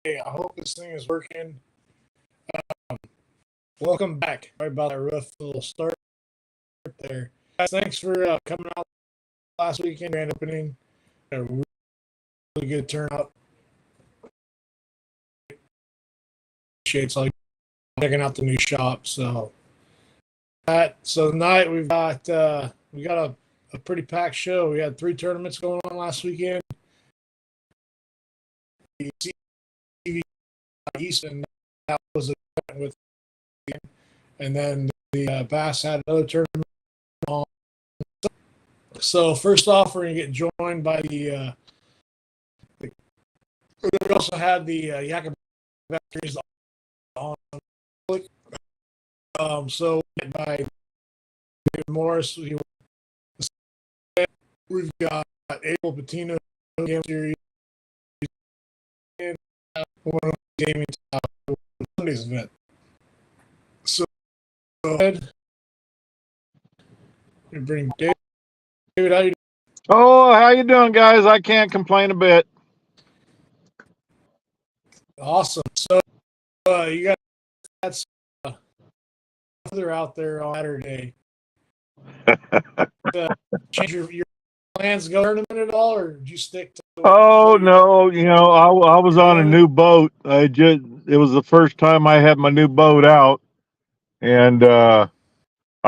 Hey, I hope this thing is working. Welcome back. Sorry about that rough little start there. Guys, thanks for coming out last weekend, grand opening. A really good turnout. Appreciate like checking out the new shop. So tonight we got a pretty packed show. We had 3 tournaments going on last weekend. The CV East, and that was a with, and then the Bass had another tournament on. So first off, we're gonna get joined by we also had the Yakima series on. So by David Morris, we've got Abel Patino game series and one of the gaming Sunday's event. So go ahead. We bring David. David, how you doing? Oh, how you doing, guys? I can't complain a bit. Awesome. So you got that's weather out there on Saturday. Change your plans to go tournament at all, or did you stick to Oh what no, I was you're on a doing? new boat. It was the first time I had my new boat out, and I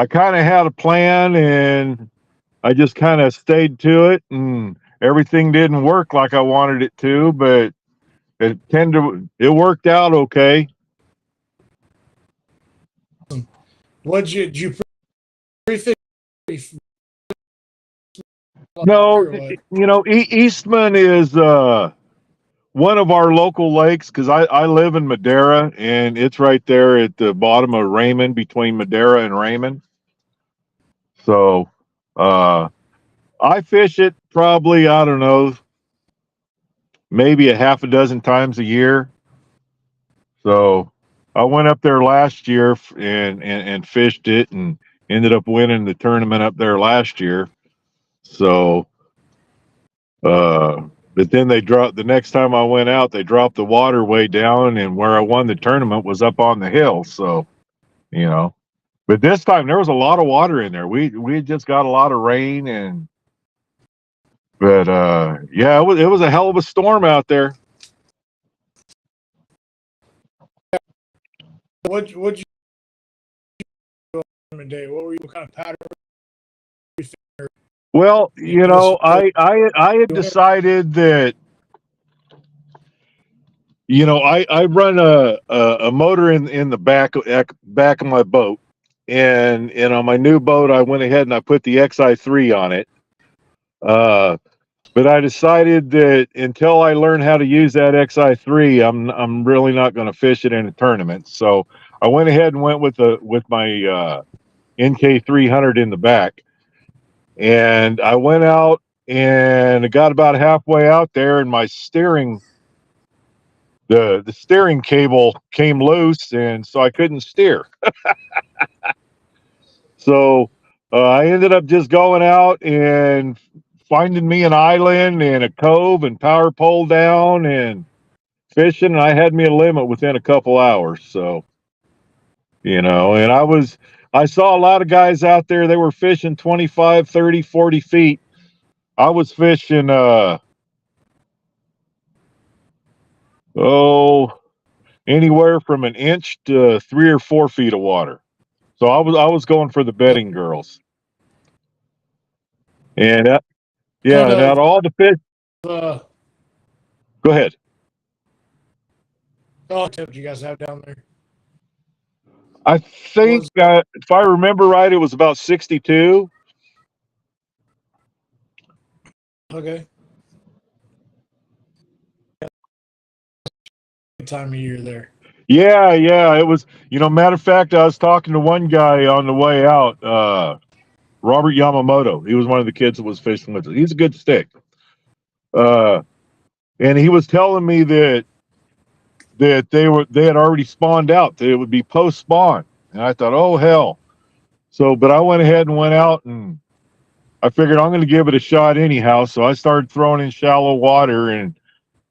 kind of had a plan, and I just kind of stayed to it, and everything didn't work like I wanted it to, but it worked out okay. Did you prefix No, or what? Eastman is one of our local lakes because I live in Madera, and it's right there at the bottom of Raymond, between Madera and Raymond. So uh, I fish it probably, I don't know, maybe a half a dozen times a year. So I went up there last year and fished it and ended up winning the tournament up there last year. So, but then they dropped the next time I went out, they dropped the water way down, and where I won the tournament was up on the hill. So, you know, but this time there was a lot of water in there. We had just got a lot of rain, and but yeah, it was a hell of a storm out there. What you do on the day? What were you kind of pattern? Well, This was I had decided that I run a motor in the back of my boat, and on my new boat I went ahead and I put the XI3 on it. Uh, but I decided that until I learn how to use that XI3, I'm really not going to fish it in a tournament. So I went ahead and went with my NK300 in the back, and I went out and I got about halfway out there, and my the steering cable came loose, and so I couldn't steer. So I ended up just going out and finding me an island and a cove and power pole down and fishing. And I had me a limit within a couple hours. So, and I saw a lot of guys out there. They were fishing 25, 30, 40 feet. I was fishing, oh, anywhere from an inch to 3 or 4 feet of water. So I was going for the betting girls. And kind yeah, now of all the fish. uh, Go ahead. oh tip you guys have down there I think was if I remember right, it was about 62. okay. Good time of year there. Yeah, yeah, it was. Matter of fact, I was talking to one guy on the way out, Robert Yamamoto. He was one of the kids that was fishing with us. He's a good stick. Uh, and he was telling me that they had already spawned out. That it would be post spawn, and I thought, oh hell. So, but I went ahead and went out, and I figured I'm going to give it a shot anyhow. So I started throwing in shallow water, and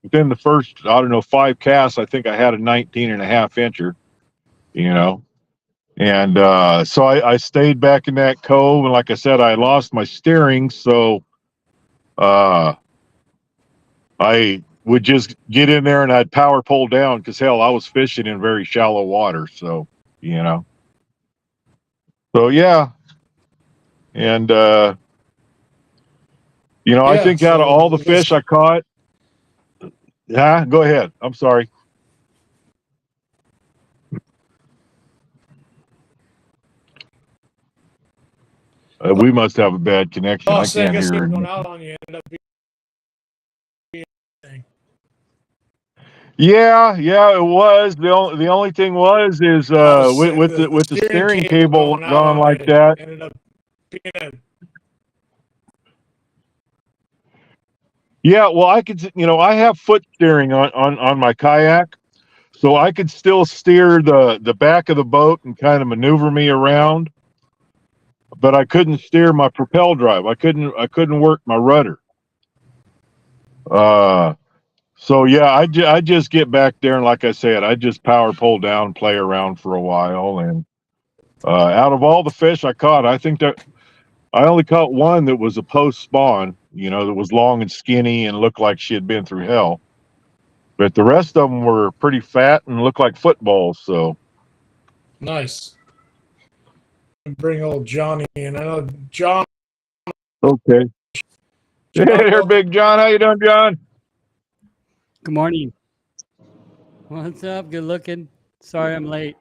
within the first, I don't know, 5 casts, I think I had a 19.5 incher, you know. And so I stayed back in that cove, and like I said, I lost my steering, so uh, I would just get in there and I'd power pull down because hell, I was fishing in very shallow water, so you know. So yeah, and you know, I Yeah. think out of all So the I guess fish I caught, yeah, go ahead. I'm sorry. We must have a bad connection. I I can't guess hear even going anything. out on you ended up being anything. Yeah, yeah, it was. The only thing was is I was saying the with the steering steering cable cable going out gone on like you that. ended up being a Yeah, well, I could, you know, I have foot steering on my kayak, so I could still steer the back of the boat and kind of maneuver me around, but I couldn't steer my propel drive. I couldn't work my rudder. Uh, so yeah, I just get back there and like I said, I just power pull down, play around for a while, and out of all the fish I caught, I think that I only caught one that was a post spawn, you know, that was long and skinny and looked like she had been through hell. But the rest of them were pretty fat and looked like footballs. So nice. Bring old Johnny in. I know John. okay, hey John, there, welcome. Big John. How you doing, John? Good morning. What's up? Good looking. Sorry I'm late.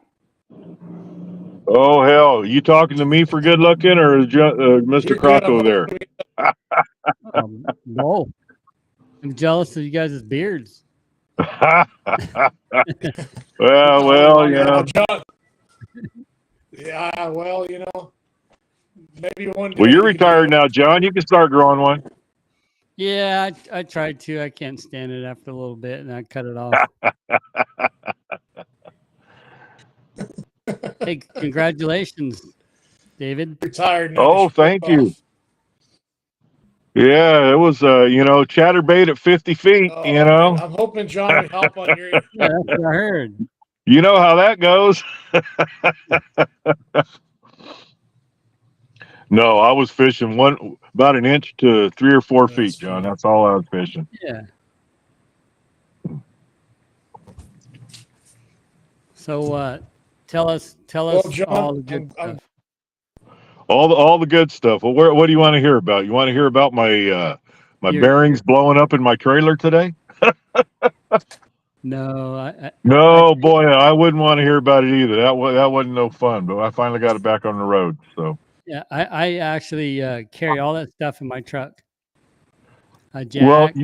Oh hell, you talking to me for good looking, or is Mr. You're good. I'm Crocco hoping there? No, I'm jealous of you guys' beards. well, you know. John. Yeah, well, you know, maybe one Well, day you're you can do retired it. now, John. You can start growing one. Yeah, I tried to. I can't stand it after a little bit, and I cut it off. Hey, congratulations, David. Retired now. You Oh, should take thank you. off. Yeah, it was you know, chatterbait at 50 feet. You Oh man, know, I'm hoping John would help on your. Yeah, that's what I heard. you know how that goes. No, I was fishing about an inch to 3 or 4 feet, That's John. funny. That's all I was fishing. Yeah. So tell us Well, all John, the good I'm stuff. All the good stuff. Well, what do you want to hear about? You want to hear about my Your bearings blowing up in my trailer today? no, No, boy, I wouldn't want to hear about it either. That wasn't no fun. But I finally got it back on the road. So yeah, I actually carry all that stuff in my truck. A well, jack,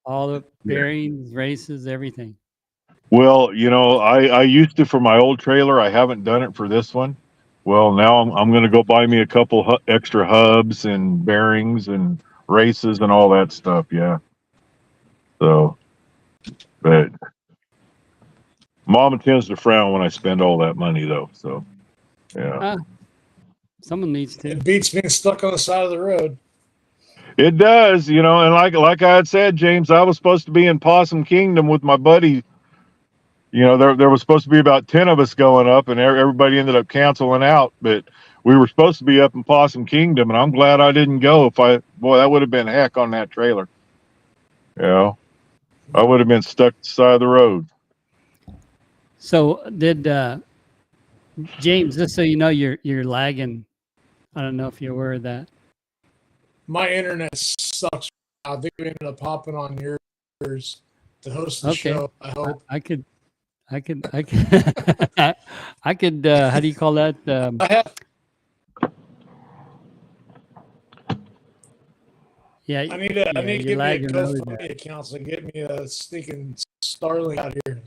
all the bearings, races, everything. well, you know, I used to for my old trailer. I haven't done it for this one. Well, now I'm going to go buy me a couple extra hubs and bearings and races and all that stuff. Yeah. So, but Mama tends to frown when I spend all that money, though. So, yeah, Someone needs to. It beats being stuck on the side of the road. it does. You know, and like I had said, James, I was supposed to be in Possum Kingdom with my buddy. You know, there was supposed to be about 10 of us going up, and everybody ended up canceling out. But we were supposed to be up in Possum Kingdom, and I'm glad I didn't go. Boy, that would have been heck on that trailer. You know, I would have been stuck to the side of the road. So did James? Just so you know, you're lagging. I don't know if you're aware of that. My internet sucks. I think we ended up hopping on yours to host the Okay. show. I hope. I could. I could. How do you call that? I have. Yeah. I need to. I need to you're get me a lagging really bad. GoFundMe account so get me a sneaking Starlink out here.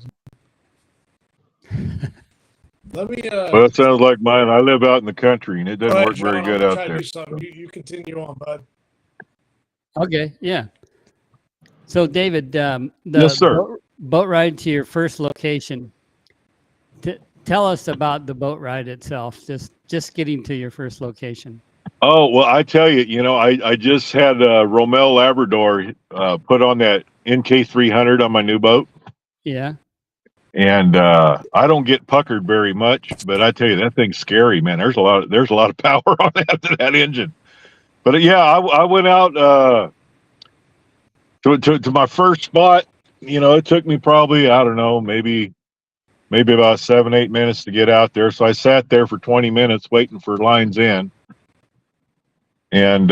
Let me. Well, that sounds like mine. I live out in the country, and it Go doesn't ahead, work John. very I'm good gonna out try to there. do something. You continue on, bud. Okay. Yeah. So David, the Yes, sir. boat ride to your first location. Tell us about the boat ride itself. Just getting to your first location. Oh, well, I tell you, you know, I just had Romel Labrador put on that NK 300 on my new boat. Yeah. And I don't get puckered very much, but I tell you that thing's scary, man. There's a lot of power on that engine. But yeah, I went out to my first spot. You know, it took me probably, I don't know, maybe about 7-8 minutes to get out there. So I sat there for 20 minutes waiting for lines in, and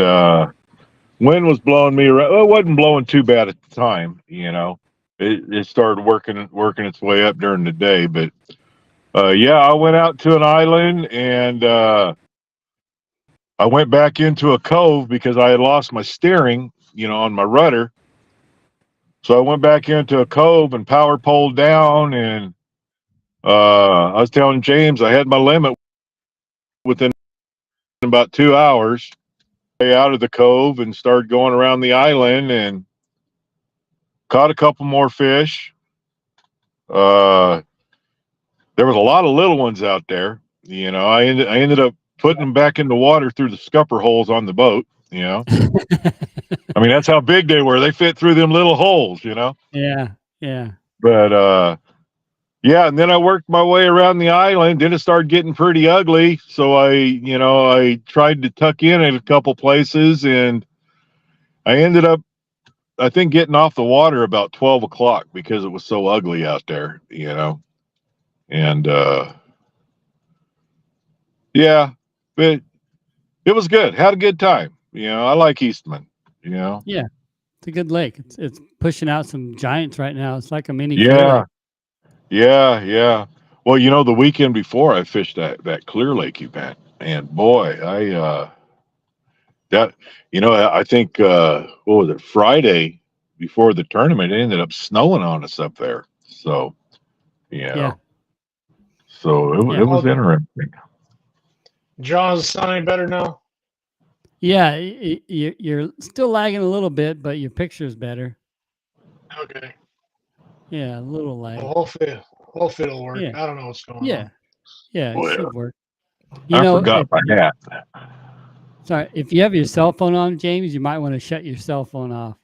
wind was blowing me around. Well, it wasn't blowing too bad at the time. You know, it started working its way up during the day, but. Yeah, I went out to an island, and I went back into a cove because I had lost my steering, you know, on my rudder. So I went back into a cove and power poled down, and I was telling James I had my limit within about 2 hours. Out of the cove and started going around the island and caught a couple more fish. There was a lot of little ones out there. You know, I ended up putting them back in the water through the scupper holes on the boat. You know, I mean that's how big they were. They fit through them little holes. You know. Yeah. Yeah. But yeah, and then I worked my way around the island. Then it started getting pretty ugly. So I tried to tuck in at a couple places, and I ended up, I think, getting off the water about 12 o'clock because it was so ugly out there. You know, and yeah, but it was good. Had a good time. You know, I like Eastman. You know. Yeah. It's a good lake. It's pushing out some giants right now. It's like a mini Clear Yeah. Lake. Yeah. Well, you know, the weekend before I fished that Clear Lake event, and boy, I think what was it, Friday before the tournament, it ended up snowing on us up there. So Yeah. so Yeah. it was interesting. John's sounding better now. Yeah. You're still lagging a little bit, but your picture's better. Okay. Yeah, a little lag. Well, hopefully it'll work. Yeah. I don't know what's going Yeah. on. Yeah, it Well, should work. I forgot my hat. Sorry, if you have your cell phone on, James, you might want to shut your cell phone off.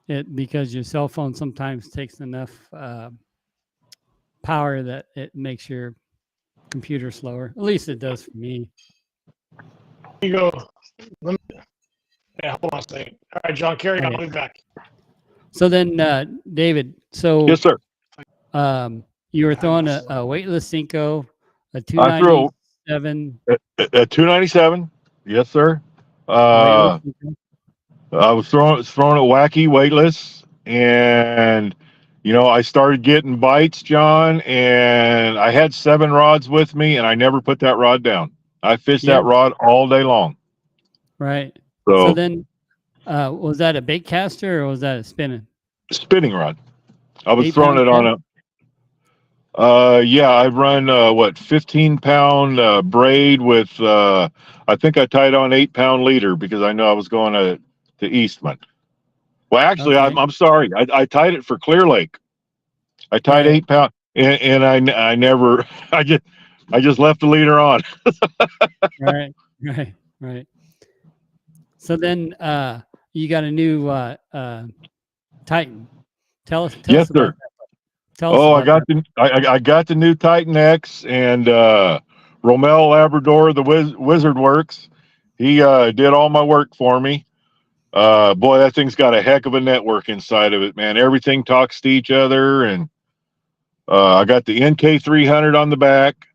Because your cell phone sometimes takes enough power that it makes your computer slower. At least it does for me. You go. Yeah, hold on a second. All right, John, carry on. Okay. I'll be back. So then, David, so Yes, sir. you were throwing a weightless Cinco, a I threw 297 a 297. Yes, sir. weightless Cinco. I was throwing it wacky, weightless, and you know I started getting bites, John, and I had 7 rods with me, and I never put that rod down. I fished Yeah. that rod all day long. Right. So So then, was that a bait caster or was that a spinning? spinning rod. I was 8 throwing pound it on head? yeah, I run 15-pound braid with I think I tied on 8-pound leader because I know I was going to Eastman. Well, actually, Okay. I'm sorry. I tied it for Clear Lake. I tied Right. 8-pound, and I never. I just left the leader on. Right. So then, you got a new Titan. Tell us Yes, sir. about that. Tell us Oh, about that. I got the new Titan X, and Romel Labrador, the Wizard Works. He did all my work for me. Boy, that thing's got a heck of a network inside of it, man. Everything talks to each other, and I got the NK 300 on the back,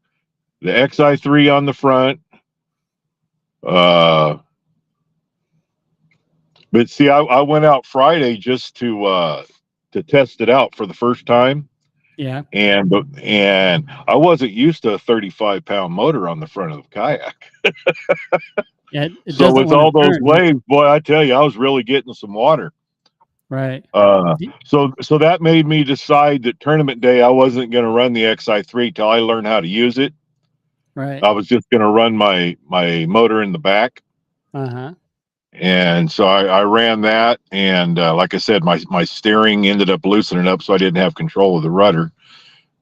the XI3 on the front. But see, I went out Friday just to test it out for the first time, Yeah. and I wasn't used to a 35-pound motor on the front of the kayak. Yeah. It So doesn't with want to all those turn. waves, boy, I tell you, I was really getting some water. Right. So that made me decide that tournament day I wasn't going to run the XI3 till I learned how to use it. Right. I was just going to run my motor in the back. Uh-huh. And so I ran that, and like I said, my steering ended up loosening up, so I didn't have control of the rudder.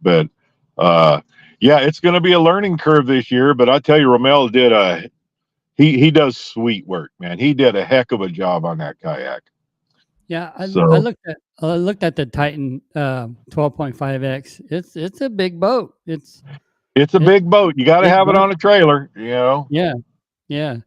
But yeah, it's going to be a learning curve this year. But I tell you, Romel he does sweet work, man. He did a heck of a job on that kayak. Yeah, So I looked at the Titan 12.5X. It's a big boat. it's a It's big boat. You got to big have it boat. on a trailer, you know. Yeah, yeah,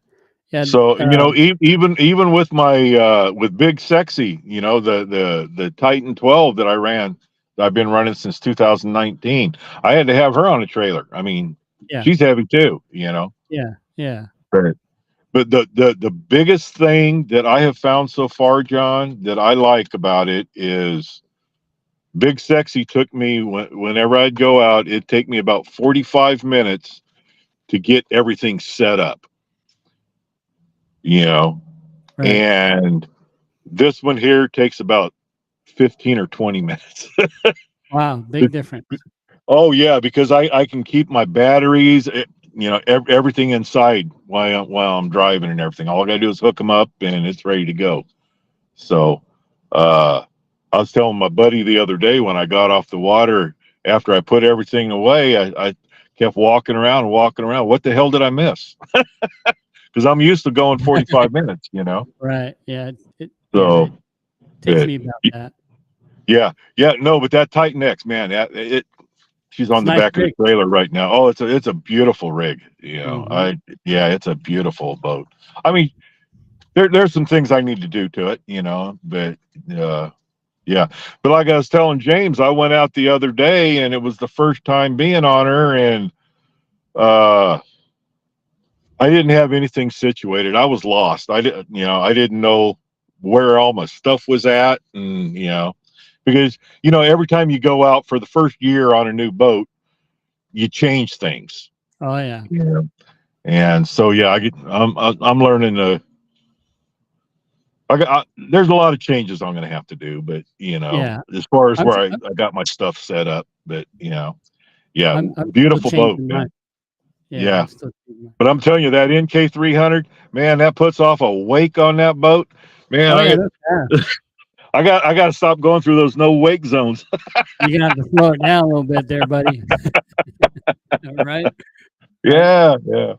yeah. So even with my with Big Sexy, you know, the Titan 12 that I ran, that I've been running since 2019. I had to have her on a trailer. I mean, Yeah, she's heavy too, you know. yeah, yeah. Right. But the biggest thing that I have found so far, John, that I like about it is Big Sexy took me whenever I'd go out, it'd take me about 45 minutes to get everything set up, you know. Right. And this one here takes about 15 or 20 minutes. Wow, big difference. Oh yeah, because I can keep my batteries, you know, everything inside while I'm driving and everything. All I gotta do is hook them up and it's ready to go. So, uh, I was telling my buddy the other day when I got off the water after I put everything away, I kept walking around and walking around. What the hell did I miss? Because I'm used to going 45 minutes, you know. Right. Yeah. It So, takes it, me about that. yeah, yeah, no, but that Titan X, man, she's It's on a the nice back of rig. the trailer right now. Oh, it's a beautiful rig. You know, Hmm. yeah, it's a beautiful boat. I mean, there's some things I need to do to it, you know, but uh, yeah. But like I was telling James, I went out the other day and it was the first time being on her, and uh, I didn't have anything situated. I was lost. I didn't know where all my stuff was at, and you know, because you know, every time you go out for the first year on a new boat, you change things. Oh yeah. Yeah. And so yeah, I'm learning to. There's a lot of changes I'm going to have to do, but you know, Yeah. as far as I'm where s- I got my stuff set up, but you know, yeah, I'm still beautiful boat, changing mine. man. Yeah, Yeah, I'm still changing mine. but I'm telling you that NK 300, man, that puts off a wake on that boat, man. Oh yeah, that's fast. I got to stop going through those no wake zones. You're gonna have to slow it down a little bit there, buddy. Right? Right. Yeah, yeah.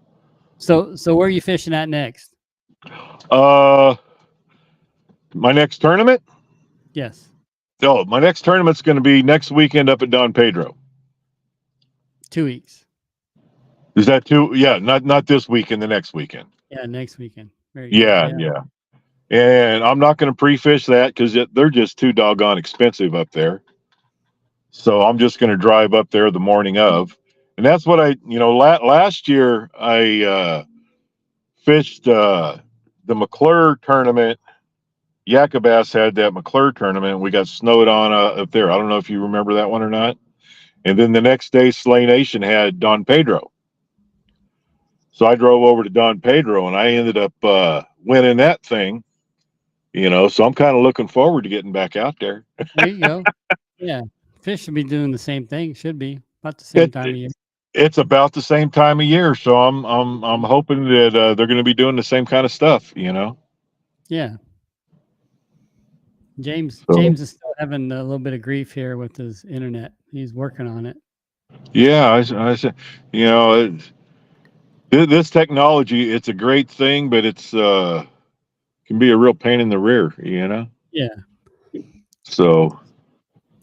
So where are you fishing at next? Uh, my next tournament. Yes. Oh, my next tournament's going to be next weekend up at Don Pedro. 2 weeks. Is that too? Yeah, not this weekend, the next weekend. Yeah, next weekend. Very good. Yeah, Yeah. yeah. And I'm not going to pre-fish that because they're just too doggone expensive up there. So I'm just going to drive up there the morning of, and that's what you know, last year I fished the McClure tournament. Yakabass had that McClure tournament. We got snowed on up there. I don't know if you remember that one or not. And then the next day, Slay Nation had Don Pedro. So I drove over to Don Pedro, and I ended up winning that thing. You know, so I'm kind of looking forward to getting back out there. There you go. Yeah. Fish should be doing the same thing. Should be about the same It, time of year. it's about the same time of year, so I'm hoping that they're going to be doing the same kind of stuff. You know. Yeah. So James is still having a little bit of grief here with his internet. He's working on it. yeah, I said, you know, this technology, it's a great thing, but it's can be a real pain in the rear. You know. Yeah. So,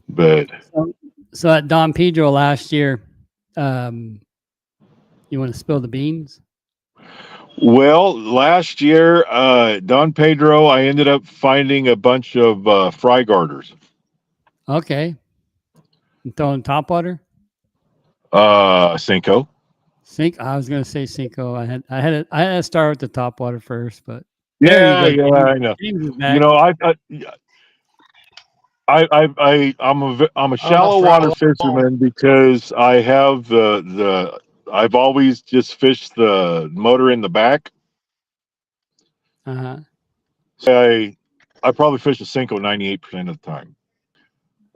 but So at Don Pedro last year, um, you want to spill the beans? well, last year, Don Pedro, I ended up finding a bunch of fry garters. Okay. And throwing top water? Cinco. I was gonna say Cinco. I had to start with the top water first, but there you Yeah, go. yeah, I know. James is You back. know, I'm a I'm a shallow water shallow. fisherman because I have I've always just fished the motor in the back. Uh-huh. I probably fish a Cinco 98% of the time,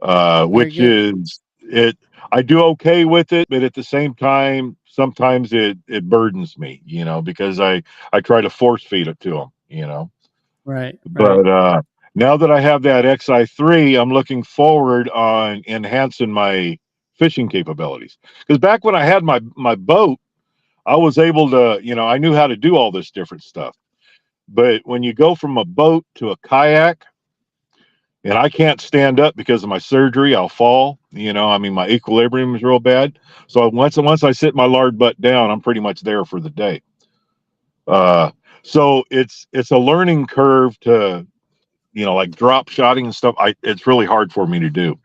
Very which good. is it. I do okay with it, but at the same time, sometimes it burdens me, you know, because I try to force feed it to them, you know. Right, right. But now that I have that XI3, I'm looking forward on enhancing my fishing capabilities. Because back when I had my boat, I was able to, you know, I knew how to do all this different stuff. But when you go from a boat to a kayak, and I can't stand up because of my surgery. I'll fall. I mean, my equilibrium is real bad. So once I sit my lard butt down, I'm pretty much there for the day. Uh, so it's a learning curve to like drop shotting and stuff. It's really hard for me to do.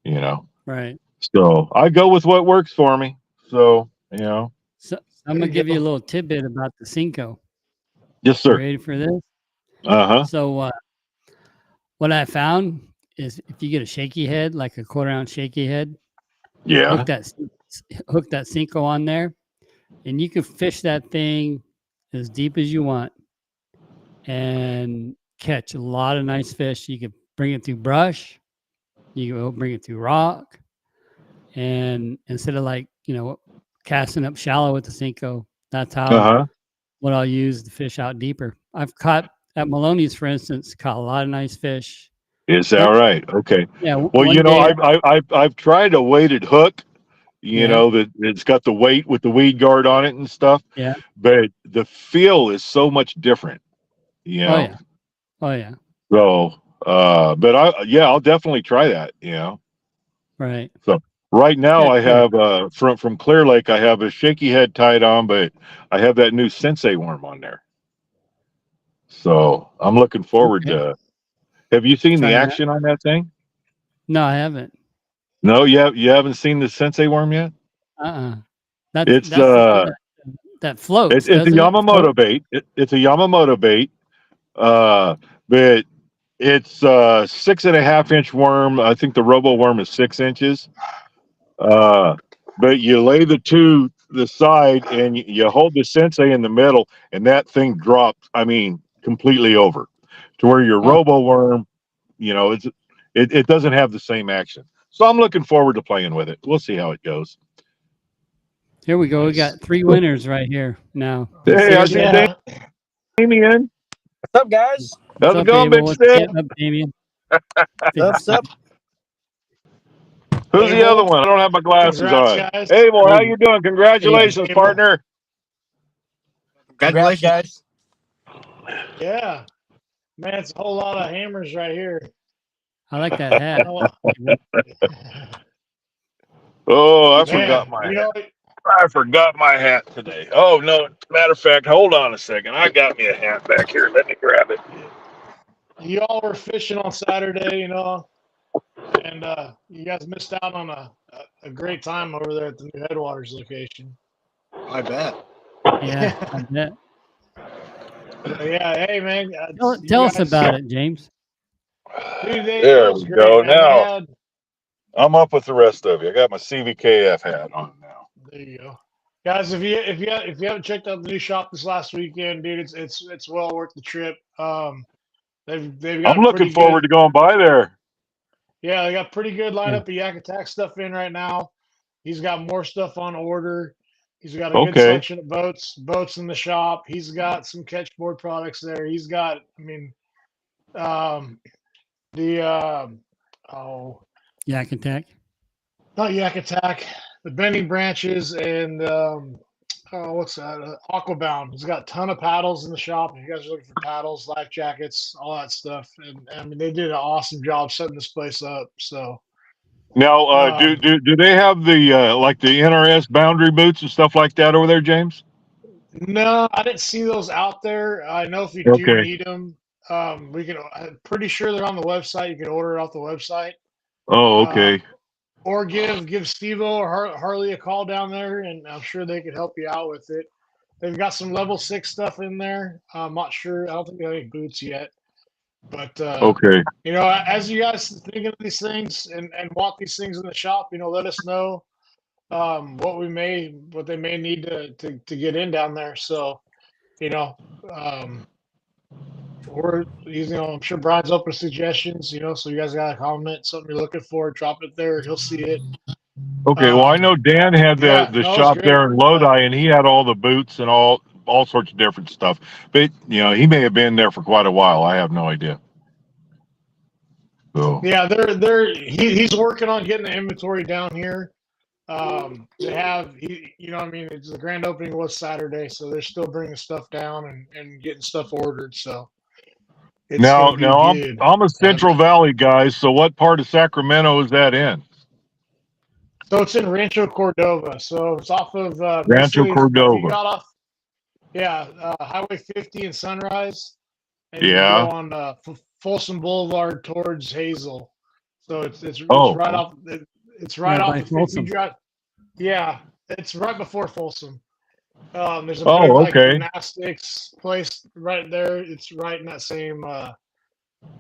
You know, Right. so I go with what works for me. So So I'm There gonna you give you a go. little tidbit about the Cinco. yes, You sir. ready for this? Uh-huh. So what I found is if you get a shaky head, like a quarter-ounce shaky head, Yeah. hook that hook that Cinco on there, and you can fish that thing as deep as you want and catch a lot of nice fish. You can bring it through brush, you can bring it through rock, and instead of casting up shallow with the Cinco, that's how Uh-huh. what I'll use to fish out deeper. I've caught at Maloney's, for instance, caught a lot of nice fish. Is that One, right? Okay. yeah, Well, one day, I've tried a weighted hook, yeah, that it's got the weight with the weed guard on it and stuff, yeah, but the feel is so much different, oh yeah, oh yeah, So, but I'll definitely try that, right, So right now good, I good. have from Clear Lake, I have a shaky head tied on, but I have that new Sensei worm on there. So I'm looking forward Okay, to. Have you seen the try that. action on that thing? No, I haven't. No, you haven't seen the Sensei worm yet. Uh-uh. That's It's that's the one that floats, it's a doesn't it? Float. Yamamoto bait. It's a Yamamoto bait. But it's 6.5 inch worm. I think the Robo worm is 6 inches. Uh, but you lay the side and you hold the Sensei in the middle, and that thing drops. I mean, completely over to where your Oh, Robo worm, it doesn't have the same action. So I'm looking forward to playing with it. We'll see how it goes. here we go. We Nice. got 3 winners right here now. You Hey, see I it, see Damien? Yeah. Damien. What's up, guys? What's How's it up, going, Abel? big What's stick? getting up, Damien? What's up? Who's the other Abel, one? I don't have my glasses congrats, on. guys. Abel, how Abel. you doing? Congratulations, Abel. partner. Congrats, Congratulations. guys. Yeah, man, it's a whole lot of hammers right here. I like that hat. Oh, Abel. Oh, I man, forgot my you hat. know, I forgot my hat today. Oh no! Matter of fact, hold on a second. I got me a hat back here. Let me grab it. you all were fishing on Saturday, and you guys missed out on a great time over there at the new Headwaters location. I bet. Yeah, I bet. Yeah, hey man, Tell you us guys, about it, James. dude, it There was we great, go. man. They Now had I'm up with the rest of you. I got my CVKF hat on now. there you go, guys. If you haven't checked out the new shop this last weekend, dude, it's well worth the trip. They've got I'm a looking pretty forward good to going by there. yeah, they got pretty good Yeah. lineup of Yak Attack stuff in right now. He's got more stuff on order. He's got a good Okay. selection of boats in the shop. He's got some catchboard products there. He's got, I mean, um, the oh, Yak Attack. not Yak Attack, the bending branches and oh, what's that? Aquabound. He's got a ton of paddles in the shop. If you guys are looking for paddles, life jackets, all that stuff, and I mean, they did an awesome job setting this place up. So, Now, um, do they have the like the NRS boundary boots and stuff like that over there, James? no, I didn't see those out there. I know if you do Okay. need them, we can. I'm pretty sure they're on the website. You can order it off the website, Oh, um, okay. or give Steve-O or Harley a call down there, and I'm sure they could help you out with it. They've got some level 6 stuff in there. I'm not sure. I don't think they have any boots yet, but Okay. as you guys think of these things and want these things in the shop, let us know what they may need to get in down there. So you know, um, I'm sure Brian's open to suggestions, so you guys got a comment, something you're looking for, drop it there. He'll see it. Okay. Well, I know Dan had Yeah, the no, it was shop great. there in Lodi, and he had all the boots and all sorts of different stuff. But he may have been there for quite a while. I have no idea. So Yeah, he's working on getting the inventory down here. They have, I mean, it's the grand opening was Saturday, so they're still bringing stuff down and getting stuff ordered. So, It's Now, gonna be good. I'm a Central Valley guy. So what part of Sacramento is that in? So it's in Rancho Cordova. So it's off of Rancho basically if you Cordova. got off, yeah, Highway 50 in Sunrise, and you go Yeah. on Folsom Boulevard towards Hazel. So it's Oh, right off it's right Right off by the 50 Folsom. drive. Yeah, it's right before Folsom. There's a big oh, like okay, gymnastics place right there. It's right in that same okay,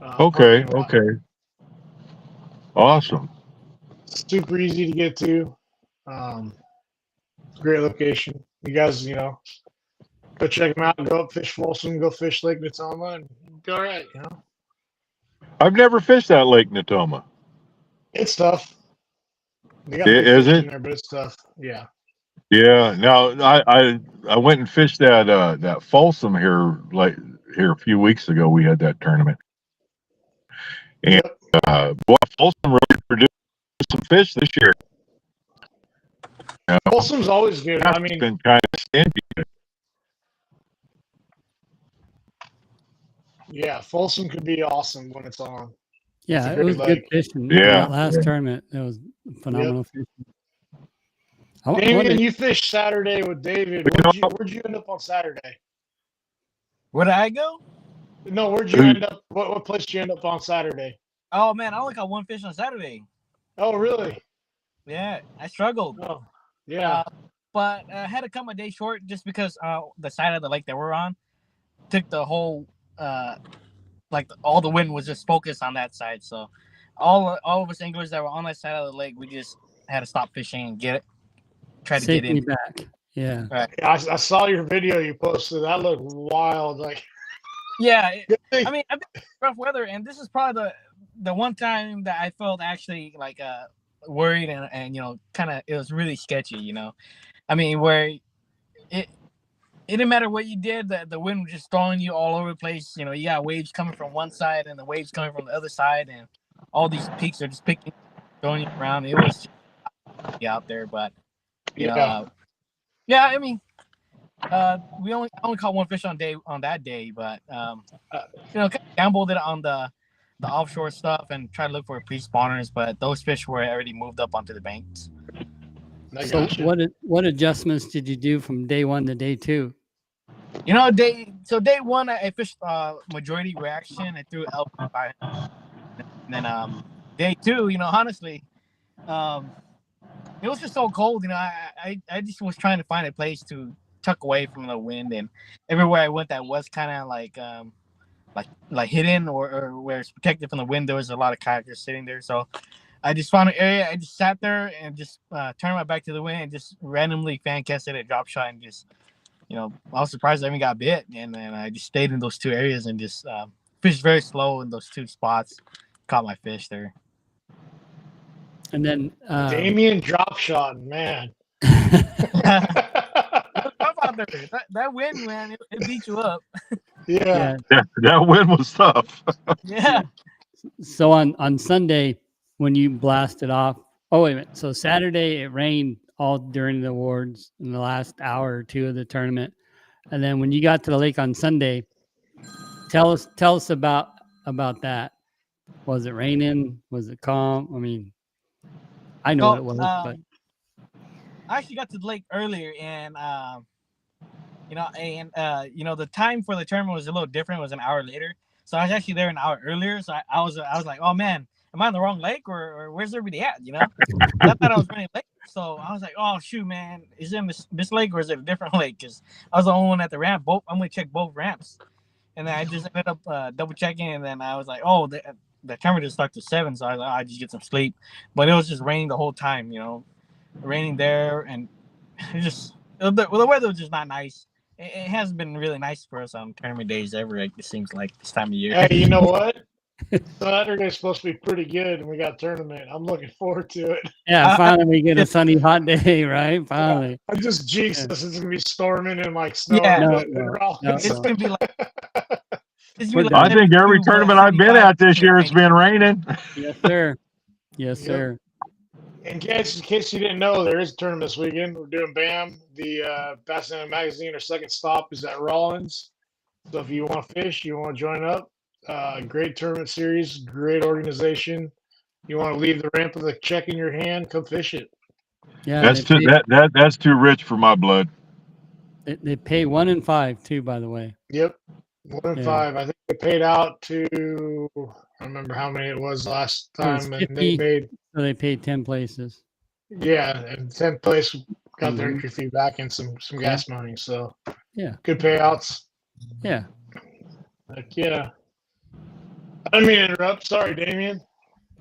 parking lot. okay. Awesome. Super easy to get to. Um, Great location. You guys, go check them out. Go up fish Folsom. Go fish Lake Natoma, and you'll be all right. I've never fished that Lake Natoma. It's tough. They got good Is fish in it? there, but it's tough. Yeah. Yeah. Now I went and fished that Folsom here here a few weeks ago. We had that tournament, and Yep. boy, Folsom really produced some fish this year. Folsom's always good. I It's mean, been kind of stingy. yeah, Folsom could be awesome when it's on. It's Yeah, a it was great good lake. fishing. Yeah. That last tournament, it was phenomenal fishing. I Damien, wondered, you fished Saturday with David. You know, Where'd you end up on Saturday? Where did I go? No, where'd you end up? What place did you end up on Saturday? Oh man, I only caught one fish on Saturday. Oh, really? Yeah, I struggled. Oh, yeah. But I had to cut my day short just because the side of the lake that we're on took the whole all the wind was just focused on that side. So all of us anglers that were on that side of the lake, we just had to stop fishing and try to get safely in. back. Yeah. Right. Yeah, I saw your video you posted. That looked wild. Like, Yeah, I mean, I've been in rough weather, and this is probably the one time that I felt actually like worried and kind of it was really sketchy. I mean, where it didn't matter what you did, the wind was just throwing you all over the place. You got waves coming from one side and the waves coming from the other side, and all these peaks are just throwing you around. It was just out there, but yeah. Yeah, I mean, I only caught one fish on that day, but kind of gambled it on the offshore stuff and tried to look for pre-spawners, but those fish were already moved up onto the banks. So what adjustments did you do from day one to day two? Day one I fished majority reaction. I threw L5, and then day two, honestly, it was just so cold. I just was trying to find a place to tuck away from the wind, and everywhere I went that was kind of like hidden or where it's protected from the wind, there was a lot of kayakers sitting there. So I just found an area. I just sat there and just turned my back to the wind and just randomly fan casted a drop shot and just, I was surprised I even got bit. And then I just stayed in those two areas and just fished very slow in those two spots. Caught my fish there. And then Damien drop shot, man. Out there. That wind, man, it beat you up. Yeah. That wind was tough. Yeah. So on Sunday when you blasted off, oh wait a minute. So Saturday it rained all during the awards in the last hour or two of the tournament, and then when you got to the lake on Sunday, tell us about that. Was it raining? Was it calm? I mean, I know what it was, but I actually got to the lake earlier, and the time for the tournament was a little different. It was an hour later, so I was actually there an hour earlier. So I was like, oh man, am I on the wrong lake or where's everybody at? I thought I was running late, so I was like, oh shoot, man, is it this lake or is it a different lake? Because I was the only one at the ramp. I'm gonna check both ramps, and then I just ended up double checking, and then I was like, oh, the tournament just started to 7, so I was like, I just get some sleep. But it was just raining the whole time, raining there, and the weather was just not nice. It hasn't been really nice for us on tournament days ever. It seems like this time of year. Hey, you know what? Saturday's supposed to be pretty good, and we got tournament. I'm looking forward to it. Yeah, finally we get a sunny, hot day, right? Finally. Yeah, I just jinxed us. It's gonna be storming and like snowing. Yeah, no, it's gonna be like. I think every tournament I've been at this year, it's been raining. Yes, sir. Yes, sir. In case you didn't know, there is a tournament this weekend. We're doing BAM. The Bass Magazine, our second stop is at Rollins. So if you want to fish, you want to join up, Great tournament series, great organization. You want to leave the ramp with a check in your hand? Come fish it. Yeah, That's too that's too rich for my blood. they pay 1 in 5 too, by the way. Yep, 1 in 5. I think they paid out to. I don't remember how many it was last It was time, and they 50, made so they paid 10 places. and 10th place got their Mhm. entry fee back and some gas money. So Yeah, good payouts. yeah. Like yeah. I didn't mean to interrupt. Sorry, Damien.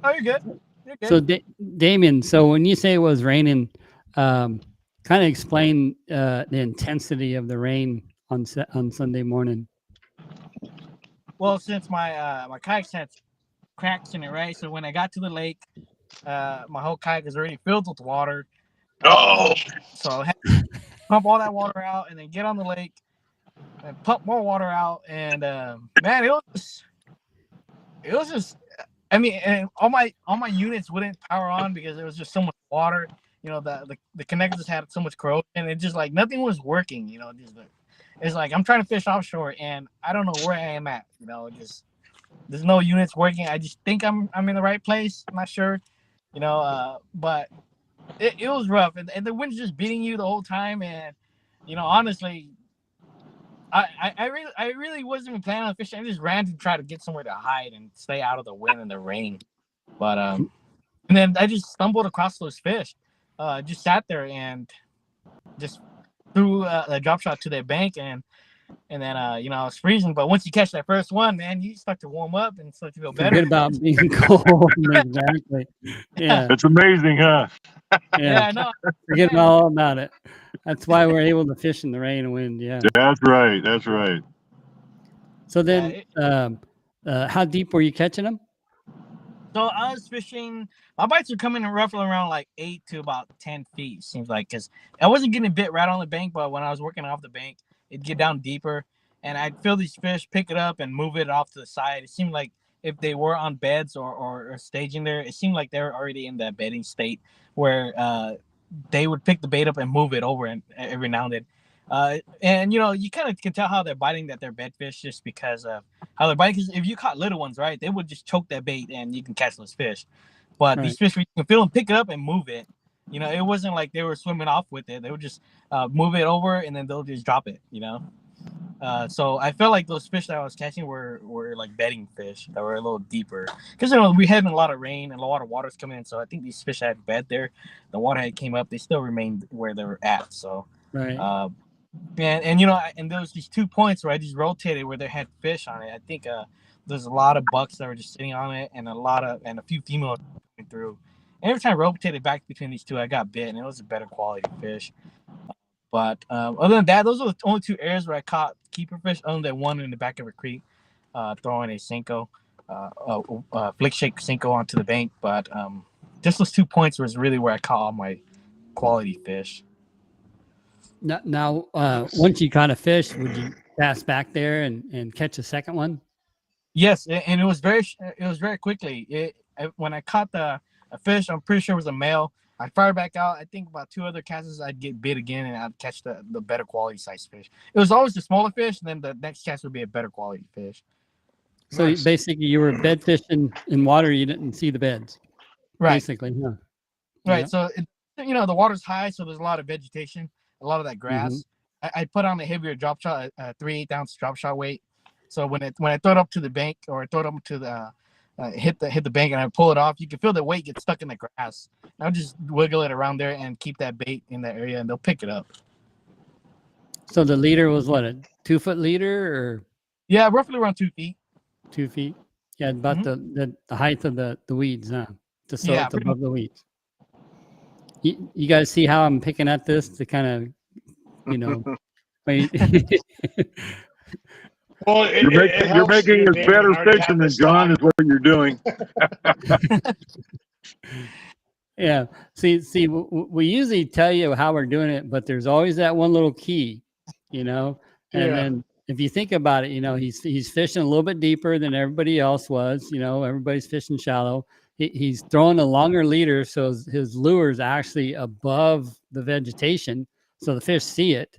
Oh, you're good. You're good. So Damien, so when you say it was raining, kind of explain the intensity of the rain on Sunday morning. Well, since my kayak had cracks in it, right? So when I got to the lake, my whole kayak is already filled with water. Oh, So I had to pump all that water out and then get on the lake and pump more water out. And man, it was just. I mean, and all my units wouldn't power on because there was just so much water. You know, the connectors had so much corrosion, and it just like nothing was working. You know, it's like I'm trying to fish offshore, and I don't know where I am at. You know, just there's no units working. I just think I'm in the right place. I'm not sure. You know, but it was rough, and the wind's just beating you the whole time. And you know, honestly, I really wasn't even planning on fishing. I just ran to try to get somewhere to hide and stay out of the wind and the rain. But and then I just stumbled across those fish. Just sat there and just threw a drop shot to their bank, and then you know, I was freezing. But once you catch that first one, man, you start to warm up and start to feel better. Forget about being cold. Exactly. Yeah. it's amazing, huh? Yeah. I know. Forget all about it. That's why we're able to fish in the rain and wind. Yeah. That's right. That's right. So then, how deep were you catching them? So I was fishing. My bites were coming in roughly around like 8 to about 10 feet. Seems like because I wasn't getting bit right on the bank, but when I was working off the bank, it'd get down deeper, and I'd feel these fish pick it up and move it off to the side. It seemed like if they were on beds or staging there, it seemed like they were already in that bedding state where they would pick the bait up and move it over and every now and then. And you know, you kind of can tell how they're biting that they're bed fish just because of how they're biting. Because if you caught little ones, right, they would just choke that bait and you can catch those fish. But these fish, you can feel them pick it up and move it. You know, it wasn't like they were swimming off with it. They would just move it over and then they'll just drop it. You know. So I felt like those fish that I was catching were like bedding fish that were a little deeper because you know we had a lot of rain and a lot of water's coming in. So I think these fish had bed there. The water had came up. They still remained where they were at. So Right. and you know, and there was these 2 points where I just rotated where they had fish on it. I think there's a lot of bucks that were just sitting on it, and a few females coming through. And every time I rotated back between these two, I got bit, and it was a better quality fish. But other than that, those are the only 2 areas where I caught keeper fish. Other than one in the back of a creek, throwing a Senko, flick shake Senko onto the bank. But just those 2 points was really where I caught all my quality fish. Now, once you caught a fish, would you pass back there and catch a second one? Yes, and it was very quickly. When I caught a fish, I'm pretty sure it was a male. I'd fire back out. I think about 2 other casts, I'd get bit again, and I'd catch the better quality size fish. It was always the smaller fish, and then the next cast would be a better quality fish. So Nice. basically, you were bed fishing in water. You didn't see the beds. Right. Basically, yeah. Right. Yeah. So you know, the water's high, so there's a lot of vegetation, a lot of that grass. I put on a heavier drop shot, a 3/8 ounce drop shot weight. So when I throw it up to the bank or I throw it up to the hit the bank and I pull it off, you can feel the weight get stuck in the grass. I'll just wiggle it around there and keep that bait in that area, and they'll pick it up. So the leader was what, a 2-foot leader or Yeah, roughly around 2 feet. 2 feet? Yeah, about the height of the weeds, huh? So Yeah, it's above the weeds. You guys see how I'm picking at this to kind of, you know. Well, You're making us better fishing than John is what you're doing. Yeah. See, we usually tell you how we're doing it, but there's always that one little key, you know. And then if you think about it, you know, he's fishing a little bit deeper than everybody else was. You know, everybody's fishing shallow. He's throwing a longer leader, so his lure is actually above the vegetation, so the fish see it.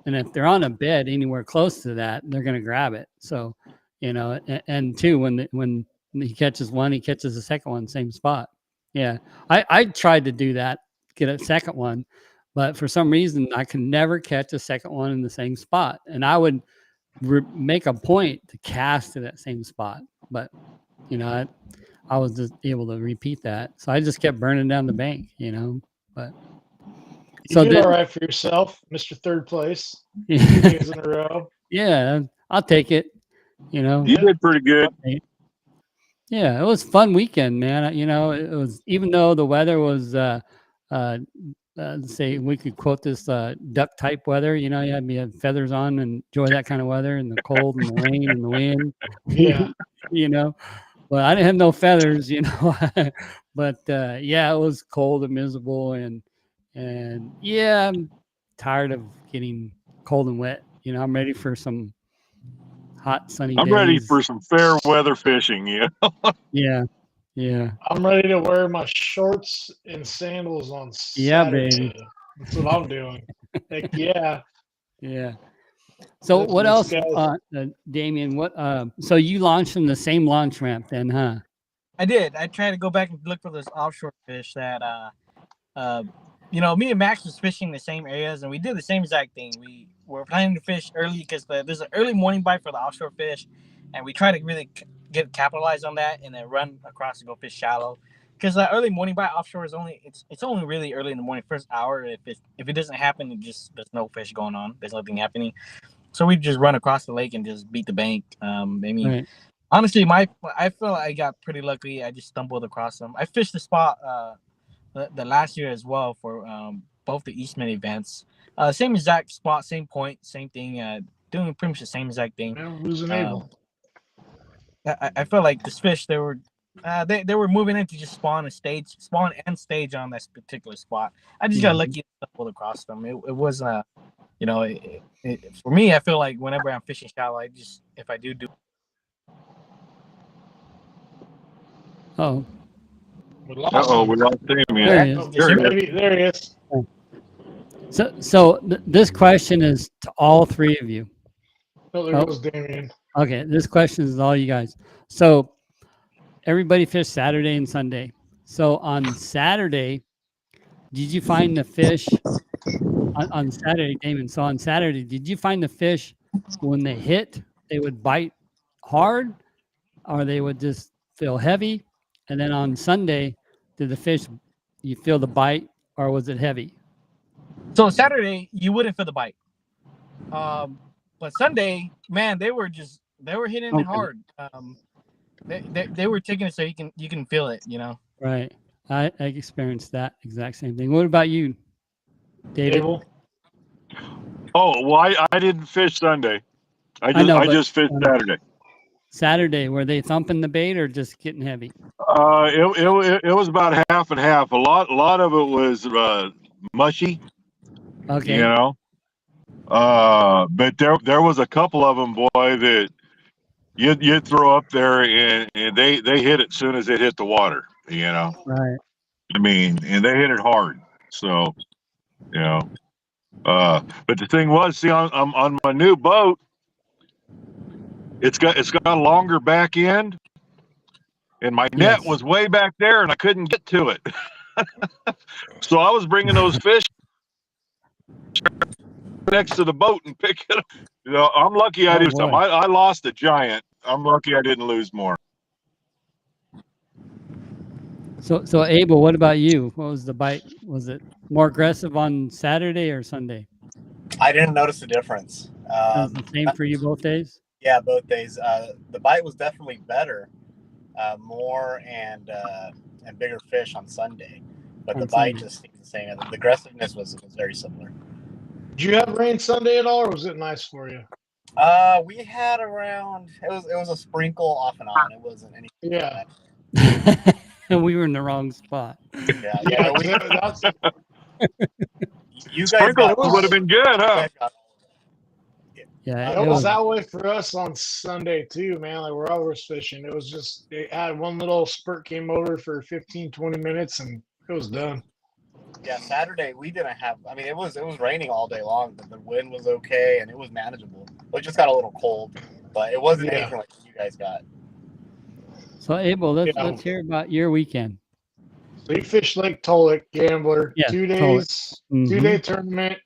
And if they're on a bed anywhere close to that, they're going to grab it. So, and two, when he catches one, he catches the second one, same spot. Yeah, I tried to do that, get a second one, but for some reason I could never catch a second one in the same spot, and I would make a point to cast to that same spot, but I was just able to repeat that, so I just kept burning down the bank, but. You So did then, all right for yourself, Mr. Third Place. 2 yeah, days in a row. I'll take it. You did pretty good. Yeah, it was a fun weekend, man. It was, even though the weather was, say we could quote this duck type weather. You had me have feathers on and enjoy that kind of weather, and the cold and the rain and the wind. Yeah. But I didn't have no feathers, but yeah, it was cold and miserable, and yeah, I'm tired of getting cold and wet. I'm ready for some hot sunny I'm ready days. for some fair weather fishing. Yeah. Yeah. I'm ready to wear my shorts and sandals on Yeah, Saturday. baby. That's what I'm doing. Heck yeah. Yeah. So Lift what the else, skies. Damien? So you launched from the same launch ramp then, huh? I did. I tried to go back and look for those offshore fish that me and Max was fishing the same areas, and we did the same exact thing. We were planning to fish early because there's an early morning bite for the offshore fish, and we try to really capitalize on that, and then run across and go fish shallow. Because the early morning bite offshore is it's only really early in the morning, first hour. If it doesn't happen, there's no fish going on. There's nothing happening. So we just run across the lake and just beat the bank. Right. Honestly, I feel like I got pretty lucky. I just stumbled across them. I fished the spot the last year as well for both the Eastman events. Same exact spot, same point, same thing. Doing pretty much the same exact thing. Man, losing able. I felt like this fish they were moving in to just spawn and stage on this particular spot. I just got lucky to stumble across them. It was for me, I feel like whenever I'm fishing shallow, if I do. Oh, We lost Uh-oh, him. we lost him. there Yeah. he is. Oh, There he is. maybe, there he is. So this question is to all three of you. Oh, there goes Damien. Okay, this question is all you guys. So everybody fished Saturday and Sunday. So on Saturday, did you find the fish on Saturday, Damon? So on Saturday, did you find the fish when they hit, they would bite hard, or they would just feel heavy? And then on Sunday, did the fish, you feel the bite, or was it heavy? So Saturday you wouldn't feel the bite, but Sunday, man, they were hitting it hard. They were taking it so you can feel it, Right. I experienced that exact same thing. What about you, David? Abel. Oh, well, I didn't fish Sunday. I just fished Saturday. Saturday, were they thumping the bait or just getting heavy? It was about half and half. A lot of it was mushy. Okay. But there was a couple of them, boy, that you'd throw up there and they hit it as soon as it hit the water. Right. I mean, and they hit it hard. So, but the thing was, see, on my new boat, it's got a longer back end, and my net was way back there, and I couldn't get to it. So I was bringing those fish next to the boat and picking it up. I'm lucky I didn't. I lost a giant. I'm lucky I didn't lose more. So Abel, what about you? What was the bite? Was it more aggressive on Saturday or Sunday? I didn't notice the difference. Was the same for you both days? Yeah, both days. The bite was definitely better, more and bigger fish on Sunday, but the bite just seemed the same. The aggressiveness was very similar. Did you have rain Sunday at all, or was it nice for you? We had around. It was a sprinkle off and on. It wasn't anything. Yeah. And we were in the wrong spot. Yeah. You guys Sprinkles would have been good, huh? Yeah, it was that way for us on Sunday too, man. Like we're always fishing. It was just they had one little spurt came over for 15, 20 minutes and it was done. Yeah, Saturday we didn't have. I mean, it was raining all day long, but the wind was okay and it was manageable. It just got a little cold. but it wasn't Yeah. anything like what you guys got. So Abel, let's Yeah. let's hear about your weekend. So you fished Lake Tolek, Gambler, Yeah, 2 Tolek. days, Mhm. 2-day tournament,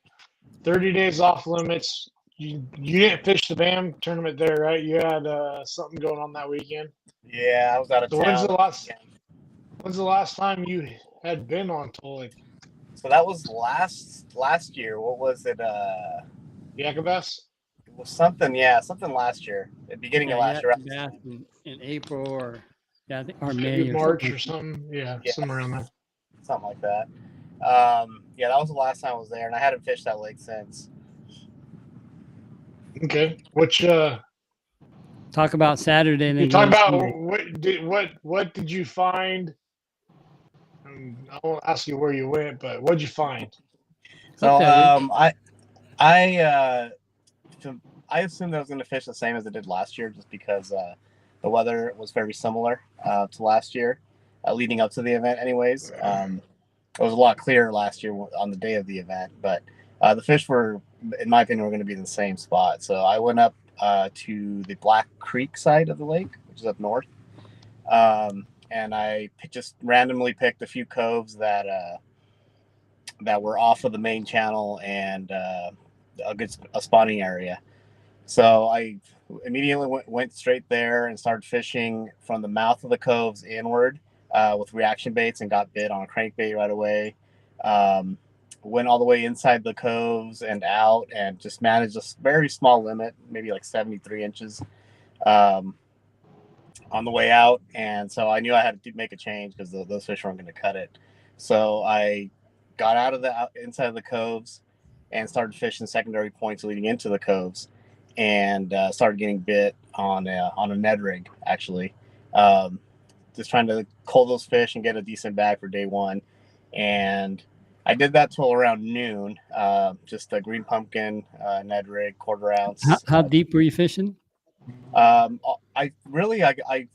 30 days off limits. You didn't fish the BAM tournament there, right? You had something going on that weekend. Yeah, I was out of So town. when's the last time you had been on Tolek? So that was last year. What was it? Yakabass? It was something. Yeah, something last year. The beginning of last year. Yeah, back in April or I think or May Maybe or March something. or something. Yeah, Yeah. somewhere around there. Something like that. Yeah, that was the last time I was there, and I hadn't fished that lake since. Okay. Which Talk about Saturday and then you go talk to about Sunday. what did you find? I won't ask you where you went, but what'd you find? So Okay. I assumed I was going to fish the same as I did last year, just because the weather was very similar to last year, leading up to the event. Anyways, it was a lot clearer last year on the day of the event, but the fish were, in my opinion, were going to be in the same spot. So I went up to the Black Creek side of the lake, which is up north, and I just randomly picked a few coves that were off of the main channel and a spawning area. So I immediately went straight there and started fishing from the mouth of the coves inward with reaction baits and got bit on a crankbait right away. Went all the way inside the coves and out and just managed a very small limit, maybe like 73 inches on the way out. And so I knew I had to make a change because those fish weren't going to cut it. So I got out of the inside of the coves and started fishing secondary points leading into the coves, and started getting bit on a Ned rig, actually. Just trying to cull those fish and get a decent bag for day one. And I did that till around noon. Just a green pumpkin, Ned rig, quarter ounce. How deep were you fishing? I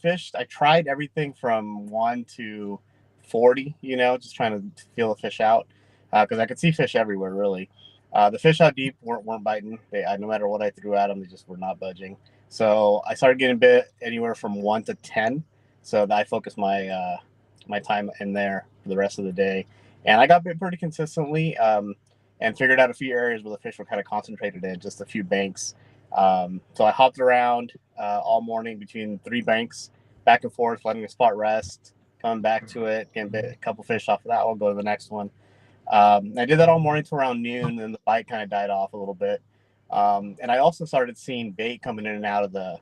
fished. I tried everything from 1 to 40. Just trying to feel the fish out because I could see fish everywhere. Really, the fish out deep weren't biting. No matter what I threw at them, they just were not budging. So I started getting bit anywhere from 1 to 10. So I focused my my time in there for the rest of the day, and I got bit pretty consistently. And figured out a few areas where the fish were kind of concentrated in, just a few banks. So I hopped around all morning between 3 banks, back and forth, letting the spot rest, coming back to it, getting a couple fish off of that one, go to the next one. I did that all morning till around noon, and the bite kind of died off a little bit. And I also started seeing bait coming in and out of the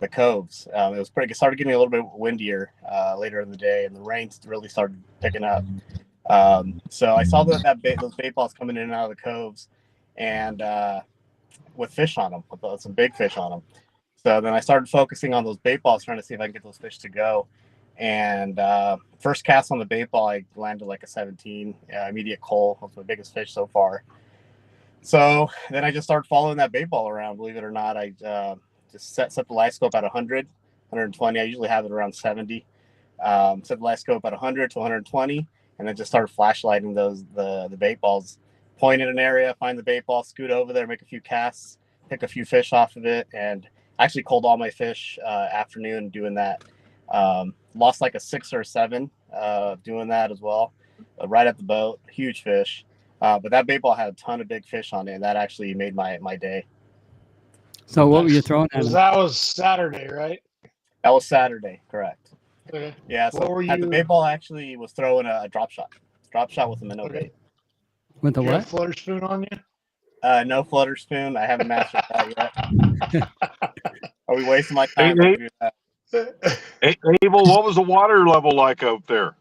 coves. It started getting a little bit windier later in the day, and the rain really started picking up. So I saw those bait balls coming in and out of the coves, and with fish on them, with some big fish on them. So then I started focusing on those bait balls, trying to see if I can get those fish to go. And first cast on the bait ball, I landed like a 17 immediate coal. That's my biggest fish so far. So then I just started following that bait ball around. Believe it or not, I just set the live scope at 100, 120. I usually have it around 70. Set the live scope at 100 to 120, and then just started flashlighting the bait balls. Point in an area, find the bait ball, scoot over there, make a few casts, pick a few fish off of it, and actually culled all my fish afternoon doing that. Lost like a 6 or 7 doing that as well, right at the boat. Huge fish. But that bait ball had a ton of big fish on it, and that actually made my day. So what were you throwing at them? That was Saturday, right? That was Saturday, correct. Okay. Yeah, so What were the you? bait ball actually was throwing a drop shot with a minnow bait. With the Did you have what? flutter spoon on you? No flutter spoon. I haven't mastered that yet. Are we wasting my time? Hey, to do that? Abel, what was the water level like out there?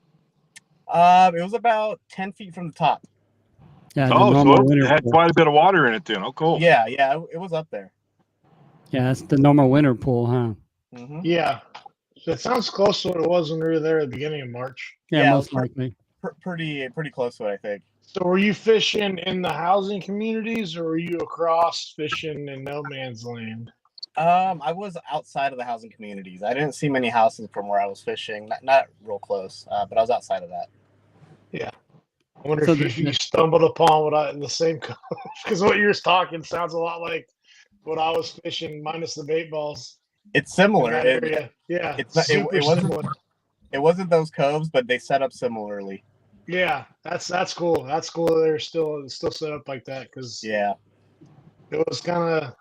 It was about 10 feet from the top. Yeah, the Oh, normal so winter it had pool. quite a bit of water in it then. Oh, cool. Yeah, it was up there. Yeah, that's the normal winter pool, huh? Mm-hmm. Yeah. So it sounds close to what it was when we were there at the beginning of March. Yeah, Yeah, most likely. Pretty close to it, I think. So were you fishing in the housing communities, or were you across fishing in no man's land? I was outside of the housing communities. I didn't see many houses from where I was fishing. Not real close, but I was outside of that. Yeah. I wonder So if you stumbled upon the same because what you're talking sounds a lot like what I was fishing minus the bait balls It's in similar. that area. Yeah, It's not, super similar. it wasn't those coves, but they set up similarly. Yeah, that's cool. That's cool. That they're still set up like that because Yeah. it was kind of.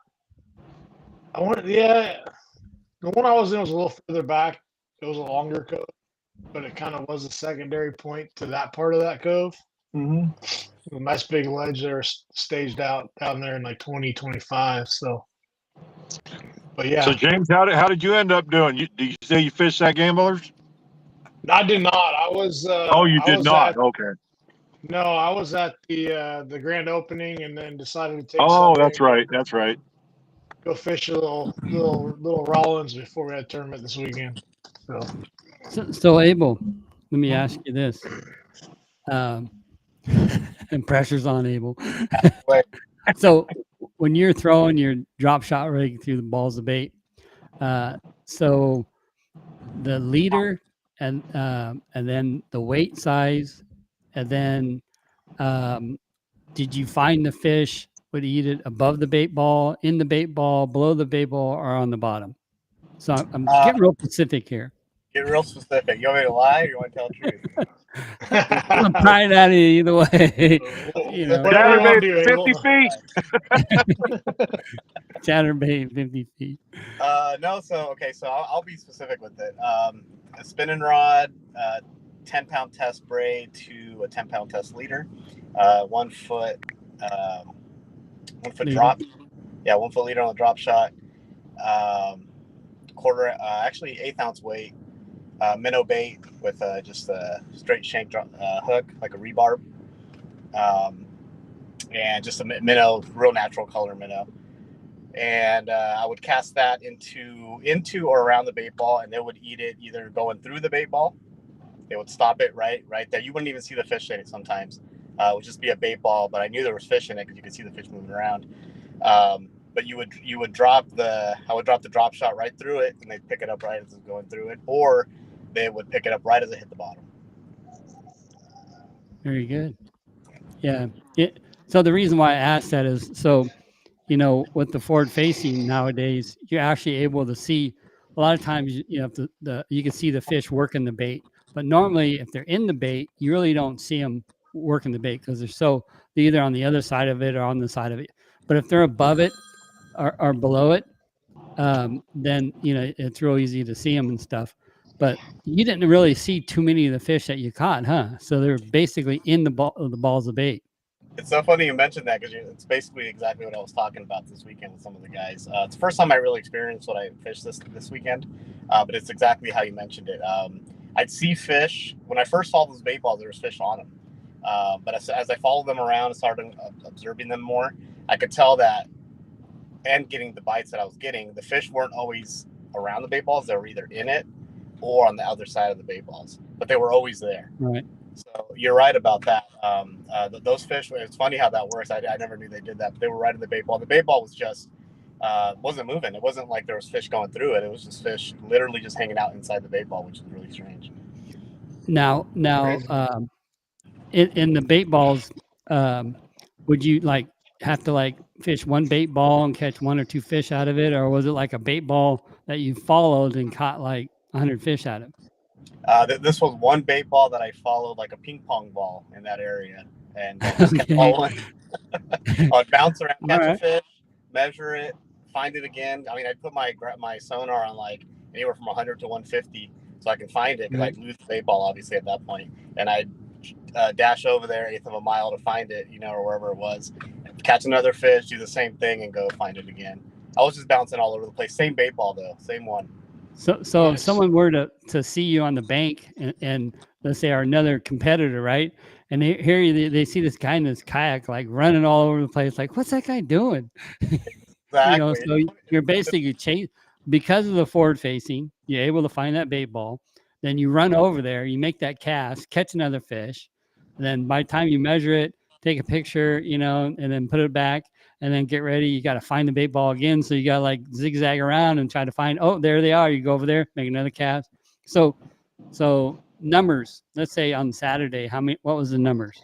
I wanted, yeah. The one I was in was a little further back. It was a longer cove, but it kind of was a secondary point to that part of that cove. Mm-hmm. A nice big ledge there staged out down there in like 2025. So, but yeah, So James, how did you end up doing? Did you say you fished that gamblers? I did not. Oh, you I did was not. at Okay. no, I was at the grand opening and then decided to take Oh, Sunday that's and right. That's right. go fish a little Rollins before we had a tournament this weekend. So Abel, let me ask you this. And pressure's on Abel. Wait. So when you're throwing your drop shot rig through the balls of bait, so the leader and then the weight size, and then did you find the fish would eat it above the bait ball, in the bait ball, below the bait ball, or on the bottom? So I'm getting real specific here. Get real specific. You want me to lie or you want to tell the truth? I'm trying at it either way. You know, Whatever you want to do, Chatterbait, Abel. 50 feet. chatterbait 50 feet. No, so I'll be specific with it. A spinning rod, 10-pound test braid to a 10-pound test leader, 1 foot, 1 foot Leader. drop. Yeah, 1 foot leader on the drop shot. Quarter, actually 1/8 ounce weight, minnow bait with just a straight shank hook, like a rebarb, and just a minnow, real natural color minnow. And I would cast that into or around the bait ball, and they would eat it either going through the bait ball. They would stop it right there. You wouldn't even see the fish in it sometimes. It would just be a bait ball, but I knew there was fish in it because you could see the fish moving around. But I would drop the drop shot right through it, and they'd pick it up right as it's going through it, or they would pick it up right as it hit the bottom. Very good. Yeah. So the reason why I asked that is so, with the forward facing nowadays, you're actually able to see a lot of times, you can see the fish working the bait, but normally if they're in the bait, you really don't see them working the bait because they're either on the other side of it or on the side of it. But if they're above it or below it, then, it's real easy to see them and stuff. But you didn't really see too many of the fish that you caught, huh? So they're basically in the balls of bait. It's so funny you mentioned that because it's basically exactly what I was talking about this weekend with some of the guys. It's the first time I really experienced what I fished this weekend, but it's exactly how you mentioned it. I'd see fish. When I first saw those bait balls, there was fish on them. But as I followed them around and started observing them more, I could tell that, and getting the bites that I was getting, the fish weren't always around the bait balls. They were either in it or on the other side of the bait balls, but they were always there. Right. So you're right about that. Those fish, it's funny how that works. I never knew they did that, but they were right in the bait ball. The bait ball was just wasn't moving. It wasn't like there was fish going through it. It was just fish literally just hanging out inside the bait ball, which is really strange. Now, in the bait balls, would you have to fish one bait ball and catch 1 or 2 fish out of it, or was it like a bait ball that you followed and caught 100 fish out of? This was one bait ball that I followed like a ping pong ball in that area, and just kept following. I'd bounce around, catch a fish, measure it, find it again. I mean, I'd put my sonar on anywhere from 100 to 150 so I can find it because I'd lose the bait ball obviously at that point, and I'd dash over there 1/8 of a mile to find it, or wherever it was, catch another fish, do the same thing, and go find it again. I was just bouncing all over the place. Same bait ball though, same one. So if someone were to see you on the bank and let's say another competitor, right? And they see this guy in this kayak running all over the place, what's that guy doing? Exactly. So you're basically because of the forward facing, you're able to find that bait ball. Then you run over there, you make that cast, catch another fish. And then by the time you measure it, take a picture, and then put it back and then get ready. You got to find the bait ball again. So you got to zigzag around and try to find, oh, there they are. You go over there, make another cast. So numbers, let's say on Saturday, what was the numbers?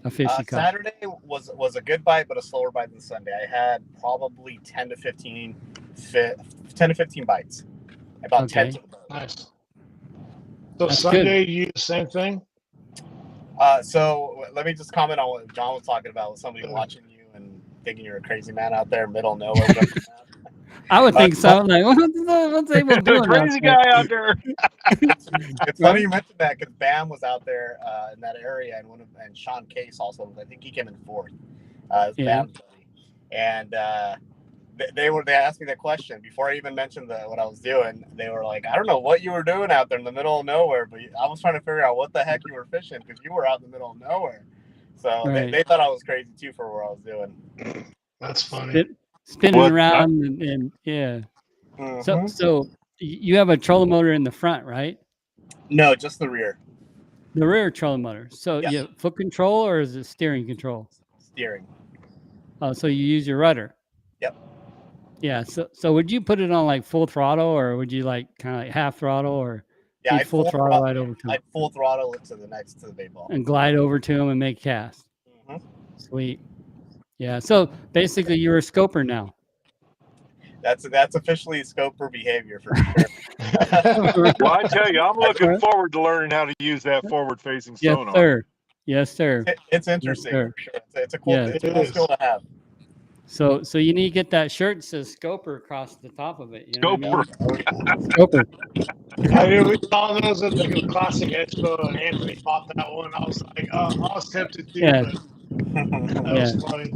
a fish you caught? Saturday was a good bite, but a slower bite than Sunday. I had probably 10 to 15 bites. About 10 Okay. to the boat. Nice. So That's Sunday, you do the same thing? So let me just comment on what John was talking about with somebody watching you and thinking you're a crazy man out there, middle of nowhere. I would think so. I'm like, what's Abel The doing? crazy guy out there. It's funny you mentioned that because Bam was out there in that area, and Sean Case also. I think he came in fourth. Yeah. Bam's buddy, and they asked me that question before I even mentioned what I was doing. They were like, I don't know what you were doing out there in the middle of nowhere, but I was trying to figure out what the heck you were fishing because you were out in the middle of nowhere. So Right. they thought I was crazy too for what I was doing. That's funny. Spinning What- around and yeah. Mhm. So you have a trolling motor in the front, right? No, just the rear The rear trolling motor. So Yes. you have foot control or is it steering control? steering. Oh, so you use your rudder. Yep. Yeah. So would you put it on like full throttle or would you like kind of like half throttle or Yeah, you'd full throttle right over to him I'd full throttle it to the bait ball. and glide over to him and make cast? Mhm. Sweet. Yeah. So basically you're a scoper now. That's officially scoper behavior for sure. Well, I tell you, I'm looking forward to learning how to use that forward-facing Yes, sonar. sir. Yes, sir. It's interesting. sir. For sure. It's a cool, Yeah. it's a cool skill to have. So you need to get that shirt that says Scoper across the top of it. You know what I mean? Scoper. Scoper. I mean, we saw those at the Classic Expo, and Anthony bought that one. I was like, I was tempted too, Yeah. but that was funny.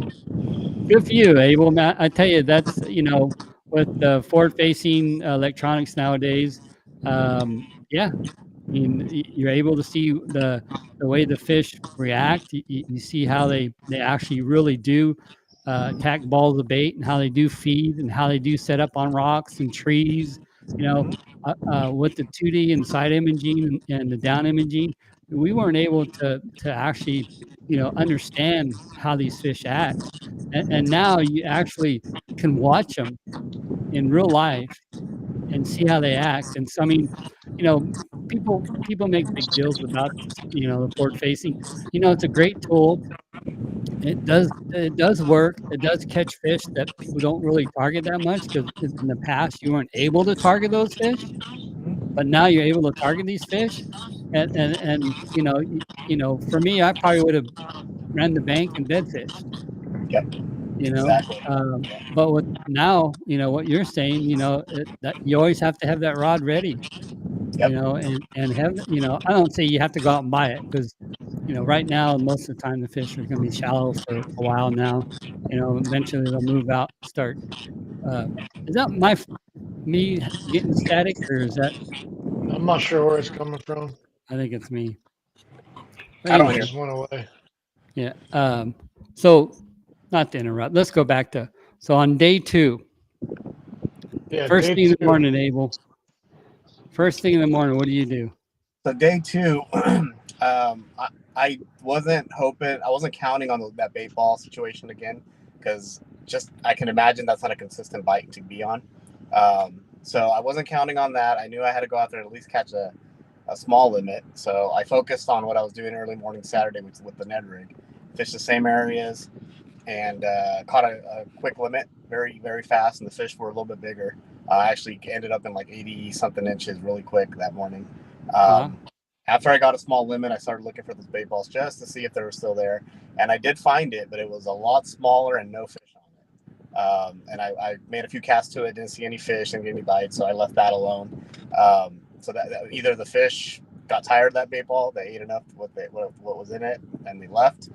Good for you, Abel. Man, I tell you, that's with the forward-facing electronics nowadays. Yeah, I mean, you're able to see the way the fish react. You see how they actually really do attack balls of bait and how they do feed and how they do set up on rocks and trees. You know, with the 2D and side imaging and the down imaging, we weren't able to actually understand how these fish act. And now you actually can watch them in real life and see how they act. And so, I mean, people make big deals about the forward facing. It's a great tool. It does work. It does catch fish that people don't really target that much because in the past you weren't able to target those fish, but now you're able to target these fish. And for me, I probably would have ran the bank and dead fished. Yep. Exactly. But with now, what you're saying, that you always have to have that rod ready. Yep. And have, I don't say you have to go out and buy it because, right now, most of the time the fish are going to be shallow for a while now. Eventually they'll move out, start. Is that me getting static or is that? I'm not sure where it's coming from. I think it's me. But I don't It hear. just went away. Yeah. So not to interrupt, let's go back to, so on day 2, Yeah, first day thing in the 2. morning, Abel. First thing in the morning, what do you do? So day 2, I wasn't counting on that bait ball situation again because I can imagine that's not a consistent bite to be on. So I wasn't counting on that. I knew I had to go out there and at least catch a small limit. So I focused on what I was doing early morning Saturday with the Ned rig, fished the same areas, and caught a quick limit very, very fast, and the fish were a little bit bigger. I actually ended up in like 80 something inches really quick that morning. After I got a small limit, I started looking for those bait balls just to see if they were still there, and I did find it, but it was a lot smaller and no fish on it. And I made a few casts to it, didn't see any fish, didn't get any bites, so I left that alone. So that either the fish got tired of that bait ball, they ate enough what was in it, and they left,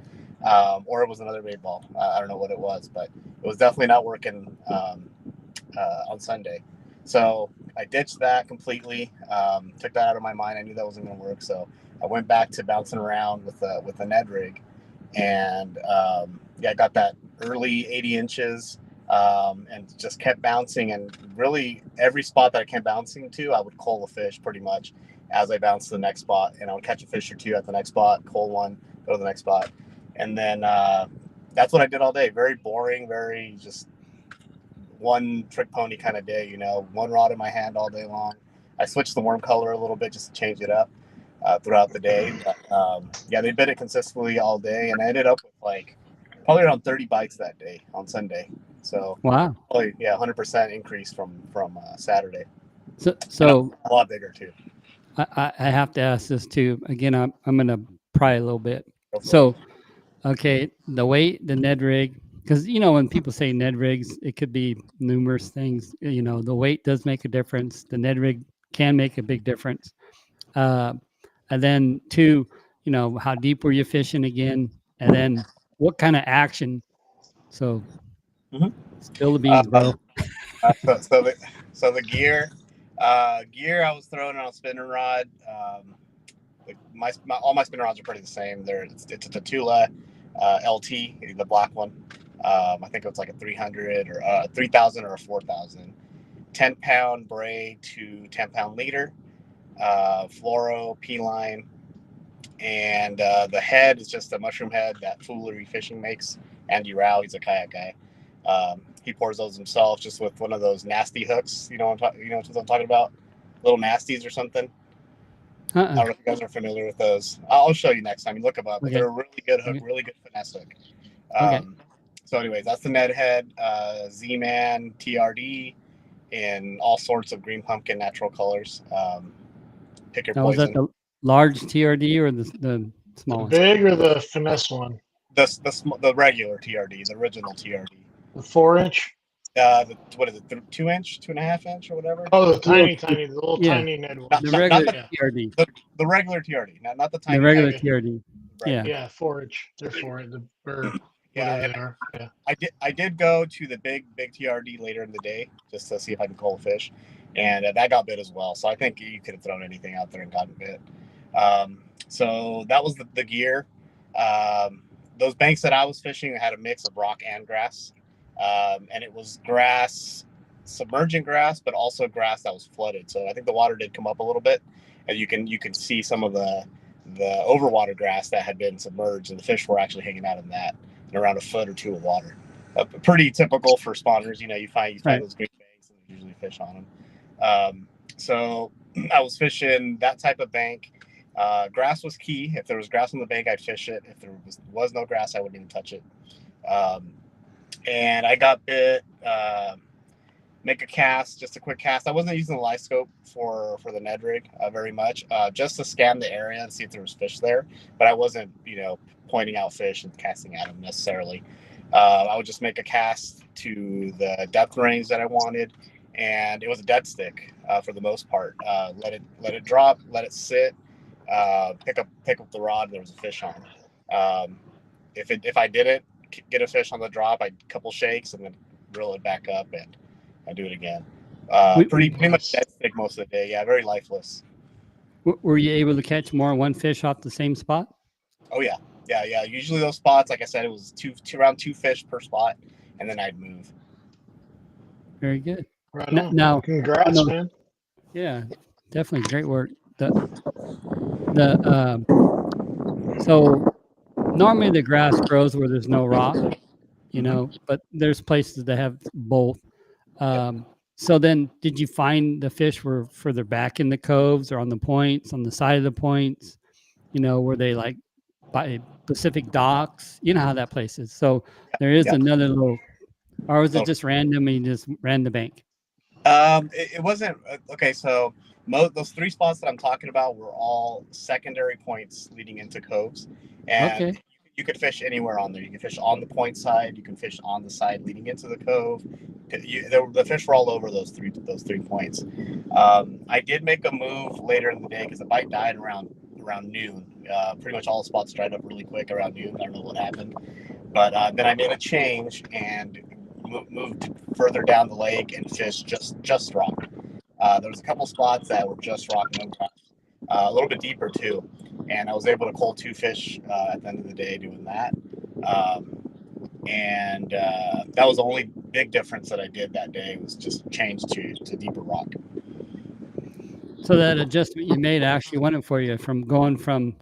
or it was another bait ball. I don't know what it was, but it was definitely not working on Sunday. So I ditched that completely, took that out of my mind. I knew that wasn't going to work, so I went back to bouncing around with the Ned rig, and I got that early 80 inches, and just kept bouncing. And really, every spot that I kept bouncing to, I would cull a fish pretty much as I bounced to the next spot, and I would catch a fish or two at the next spot, cull one, go to the next spot, and then that's what I did all day. Very boring, very just one trick pony kind of day, one rod in my hand all day long. I switched the worm color a little bit just to change it up. throughout the day. But, yeah, they bit it consistently all day, and I ended up with like probably around 30 bites that day on Sunday. So Wow. probably 100% increase from Saturday. So a lot bigger too. I have to ask this too. Again, I'm gonna pry a little bit. Go for So okay, the weight, the Ned rig, because when people say Ned rigs, it could be numerous things. The weight does make a difference. The Ned rig can make a big difference. And then two, how deep were you fishing again? And then what kind of action? So Mhm. spill the beans, bro. So the gear, I was throwing on a spinning rod. All my spinning rods are pretty the same. It's a Tatula LT, the black one. I think it's like a 300 or 3,000 or a 4,000. 10-pound braid to 10-pound leader, fluoro, P-line, and the head is just a mushroom head that Foolery Fishing makes. Andy Rao, he's a kayak guy. He pours those himself just with one of those nasty hooks. You know what I'm talking about? Little nasties or something. I don't know if you guys are familiar with those. I'll show you next time. You look them up. But they're a really good hook, really good finesse hook. So anyways, that's the Ned head, Z-Man, TRD, in all sorts of green pumpkin natural colors. Pick your Now, was that poison. the large TRD or the small The one? big or the finesse one? The regular TRD, the original TRD. The 4-inch? What is it? 2-inch, 2.5-inch, or whatever. Oh, the the little tiny Ned one. The regular not TRD. the regular TRD, not the tiny. The regular tiny. TRD. Yeah. Yeah, 4-inch. They're 4-inch. Or whatever they are. Yeah. I did go to the big TRD later in the day just to see if I can call a fish, and that got bit as well. So I think you could have thrown anything out there and gotten bit. So that was the gear. Those banks that I was fishing had a mix of rock and grass, and it was grass, submergent grass, but also grass that was flooded. So I think the water did come up a little bit, and you can see some of the overwater grass that had been submerged, and the fish were actually hanging out in that, in around a foot or two of water. Pretty typical for spawners. You find those green banks, and there's usually fish on them. So I was fishing that type of bank. Grass was key. If there was grass on the bank, I'd fish it. If there was no grass, I wouldn't even touch it. And I got bit. Make a cast, just a quick cast. I wasn't using the live scope for the Ned rig very much, just to scan the area and see if there was fish there. But I wasn't, pointing out fish and casting at them necessarily. I would just make a cast to the depth range that I wanted, and it was a dead stick for the most part. Let it drop, let it sit, pick up the rod, and there was a fish on. If I didn't get a fish on the drop, I'd couple shakes and then reel it back up and do it again. Pretty much dead stick most of the day. Yeah, very lifeless. Were you able to catch more than one fish off the same spot? Oh yeah. Usually those spots, like I said, it was around 2 fish per spot, and then I'd move. Very good. Right on. Now, congrats, man. Yeah, definitely great work. So normally the grass grows where there's no rock, but there's places that have both. So then did you find the fish were further back in the coves or on the points, on the side of the points? Were they like by Pacific Docks? You know how that place is. So there is another little, or was it just random and you just ran the bank? It wasn't okay. So those 3 spots that I'm talking about were all secondary points leading into coves, and you could fish anywhere on there. You can fish on the point side. You can fish on the side leading into the cove. The fish were all over those three points. I did make a move later in the day because the bite died around noon. Pretty much all the spots dried up really quick around noon. I don't know what happened, but then I made a change and moved further down the lake and fished just rock. There was a couple spots that were just rock, no grass, a little bit deeper too, and I was able to cull 2 fish at the end of the day doing that. And that was the only big difference that I did that day, was just change to deeper rock. So that adjustment you made actually went for you from going from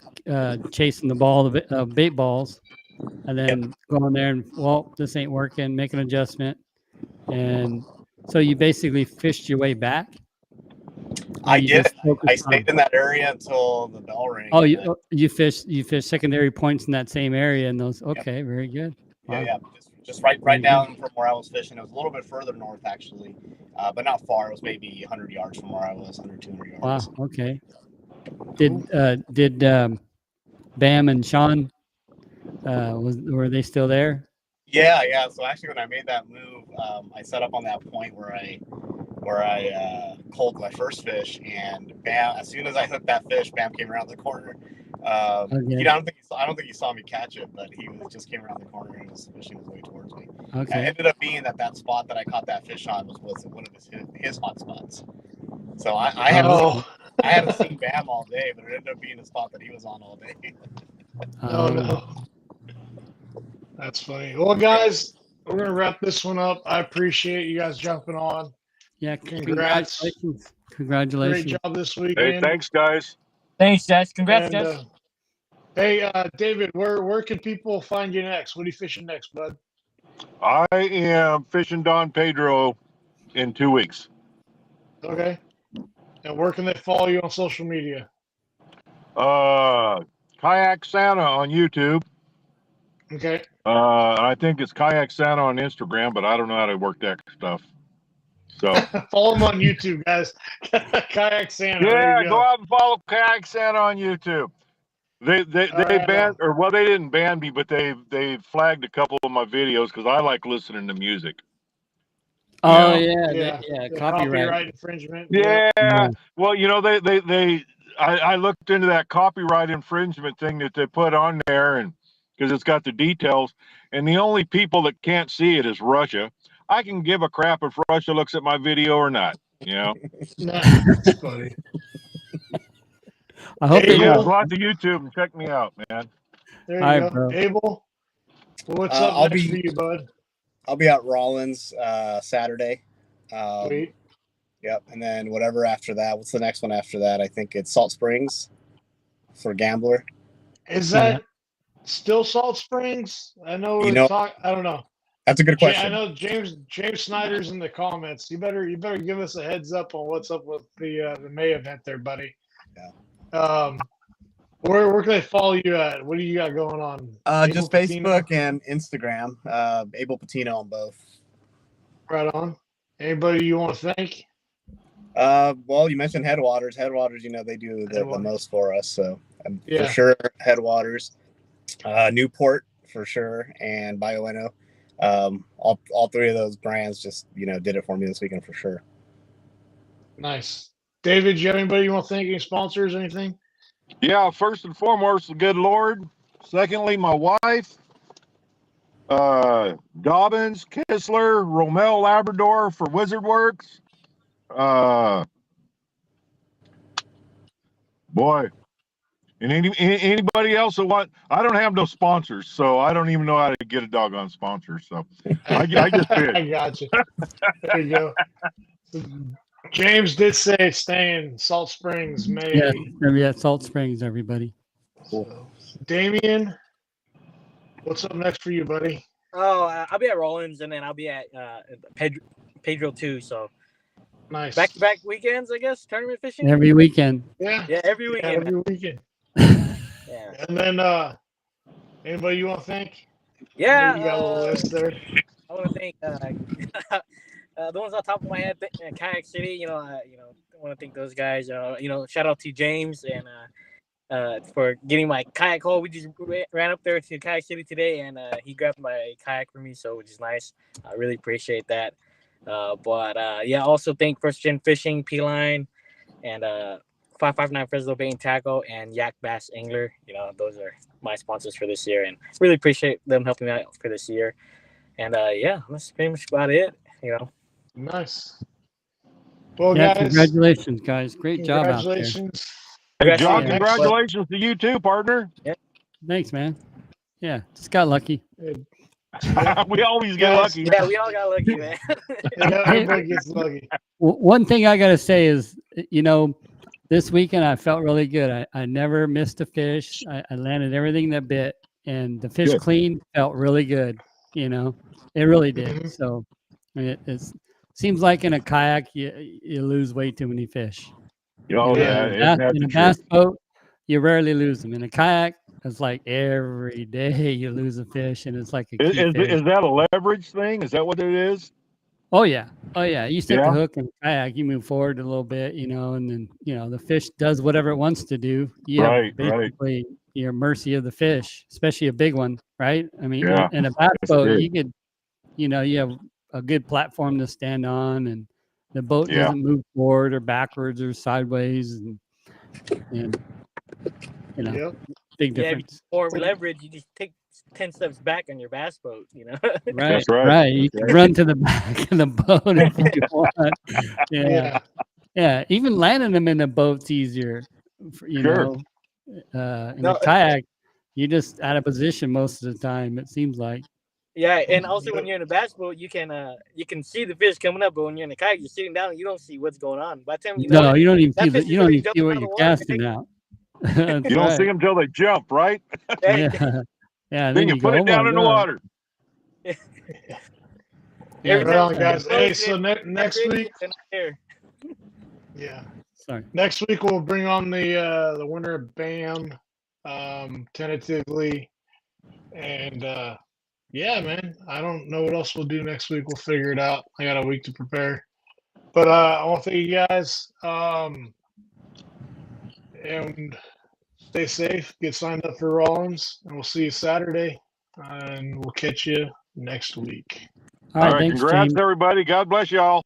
chasing the ball of bait balls, and then going there and, well, this ain't working, make an adjustment. And so you basically fished your way back? Or I you did. just focused I on- stayed in that area until the bell rang. Oh, and then- you fish secondary points in that same area, and those. Okay, very good. Wow. yeah. Just right Very down from where I was fishing. It was a little bit further north actually, but not far. It was maybe 100 yards from where I was, 100, 200 yards. Wow. Okay. Did Bam and Sean were they still there? Yeah. So actually, when I made that move, I set up on that point where I culled my first fish, and Bam. As soon as I hooked that fish, Bam came around the corner. Okay. I don't think he saw me catch it, but he just came around the corner and was fishing his way towards me. It Okay. ended up being that spot that I caught that fish on was one of his hot spots. So I haven't seen Bam all day, but it ended up being a spot that he was on all day. Oh, no. That's funny. Well, guys, we're going to wrap this one up. I appreciate you guys jumping on. Yeah. Congrats. Congratulations. Great job this Hey, weekend. thanks, guys. Thanks, Jess. Congrats, And, Jess. hey, David, where can people find you next? What are you fishing next, bud? I am fishing Don Pedro in 2 weeks. Okay. And where can they follow you on social media? Kayak Santa on YouTube. Okay. I think it's Kayak Santa on Instagram, but I don't know how to work that stuff. So Follow them on YouTube, guys. Kayak Santa. There yeah, you go out and follow Kayak Santa on YouTube. They right, banned, or well, they didn't ban me, but they flagged a couple of my videos because I like listening to music. Oh Yeah. yeah. The Copyright. infringement. Yeah. Well, I looked into that copyright infringement thing that they put on there, and because it's got the details, and the only people that can't see it is Russia. I can give a crap if Russia looks at my video or not. You know. That's funny. I hope Hey, they Abel. know. Go out to YouTube and check me out, man. There Hi, you go. bro. Abel, what's up I'll next be- for you, bud? I'll be at Rollins Saturday. Sweet. Yep, and then whatever after that. What's the next one after that? I think it's Salt Springs for Gambler. Is that still Salt Springs? I know You we're know- talking. I don't know. That's a good I question. know James Snyder's in the comments. You better give us a heads up on what's up with the May event there, buddy. Yeah. Where can they follow you at? What do you got going on? Just Abel Patino? Facebook and Instagram. Abel Patino on both. Right on. Anybody you want to thank? Well, you mentioned Headwaters. Headwaters, they do the Headwaters. most for us. So Yeah. for sure, Headwaters, Newport for sure, and Bioeno. All three of those brands just did it for me this weekend for sure. Nice. David, do you have anybody you want to thank? Any sponsors? Anything? Yeah, first and foremost, the good Lord. Secondly, my wife. Dobbins, Kistler, Romel Labrador for Wizard Works. Boy. And anybody else that want, I don't have no sponsors, so I don't even know how to get a doggone sponsor. So I just did. I got you. There you go. James did say staying Salt Springs, May. Yeah, it's gonna be at Salt Springs, everybody. So, Damien, what's up next for you, buddy? Oh, I'll be at Rollins, and then I'll be at Pedro too. So Nice. back-to-back weekends, I guess. Tournament fishing. Every weekend. Yeah. Yeah, every weekend. Every weekend. Yeah. And then anybody you want to thank? Yeah. You got a little list there. I want to thank the ones on top of my head, Kayak City. I want to thank those guys. Shout out to James and for getting my kayak hole. We just ran up there to Kayak City today, and he grabbed my kayak for me, so which is nice. I really appreciate that. Also thank First Gen Fishing, P-Line, and 559 Fresno Bait and Tackle, and Yak Bass Angler. Those are my sponsors for this year, and really appreciate them helping me out for this year. And that's pretty much about it. Nice. Well, Yeah, guys, congratulations, guys. Great job out there. congratulations. Hey, John, Yeah. congratulations to you too, partner. Thanks, man. Yeah, just got lucky. We always get Yes. lucky. Yeah, we all got lucky, man. Everybody gets lucky. One thing I got to say is, this weekend I felt really good. I never missed a fish. I landed everything that bit, and the fish Good. clean felt really good. It really did. Mhm. So it seems like in a kayak you lose way too many fish. Oh, Yeah. that's In a true. bass boat, you rarely lose them. In a kayak, it's like every day you lose a fish, and it's like a key fish. Is that a leverage thing? Is that what it is? Oh yeah, oh yeah. You set the Yeah. hook in a kayak, you move forward a little bit, and then the fish does whatever it wants to do. You have Right. basically your mercy of the fish, especially a big one, right? I mean, Yeah. in a bass Yes, boat, it is. you could, you have a good platform to stand on, and the boat Yeah. doesn't move forward or backwards or sideways, and Yep. big Yeah, if you difference. form leverage, you just take 10 steps back on your bass boat. Right, That's right. right. You That's can run to the back of the boat if you want. Yeah. Yeah. Yeah, even landing them in a boat's easier. Sure. In No, a kayak, you're just out of position most of the time. It seems like. yeah, and also when you're in a bass boat, you can see the fish coming up, but when you're in a kayak, you're sitting down, and you don't see what's going on. By the time you know No, it, you don't even see that fish is you don't already even see jumping what out of you're the water. casting out. That's You don't right. see them till they jump, right? Right? Yeah, yeah. Then you go, put oh it down my in the God. water. Yeah, Every Right time on, you guys. close Hey, it, so next fish, week, they're not there. yeah, sorry. next week we'll bring on the winner of BAM, tentatively, and yeah, man. I don't know what else we'll do next week. We'll figure it out. I got a week to prepare. But I want to thank you guys. And stay safe. Get signed up for Rollins, and we'll see you Saturday. And we'll catch you next week. All All right, right. thanks, Congrats, James. everybody. God bless y'all.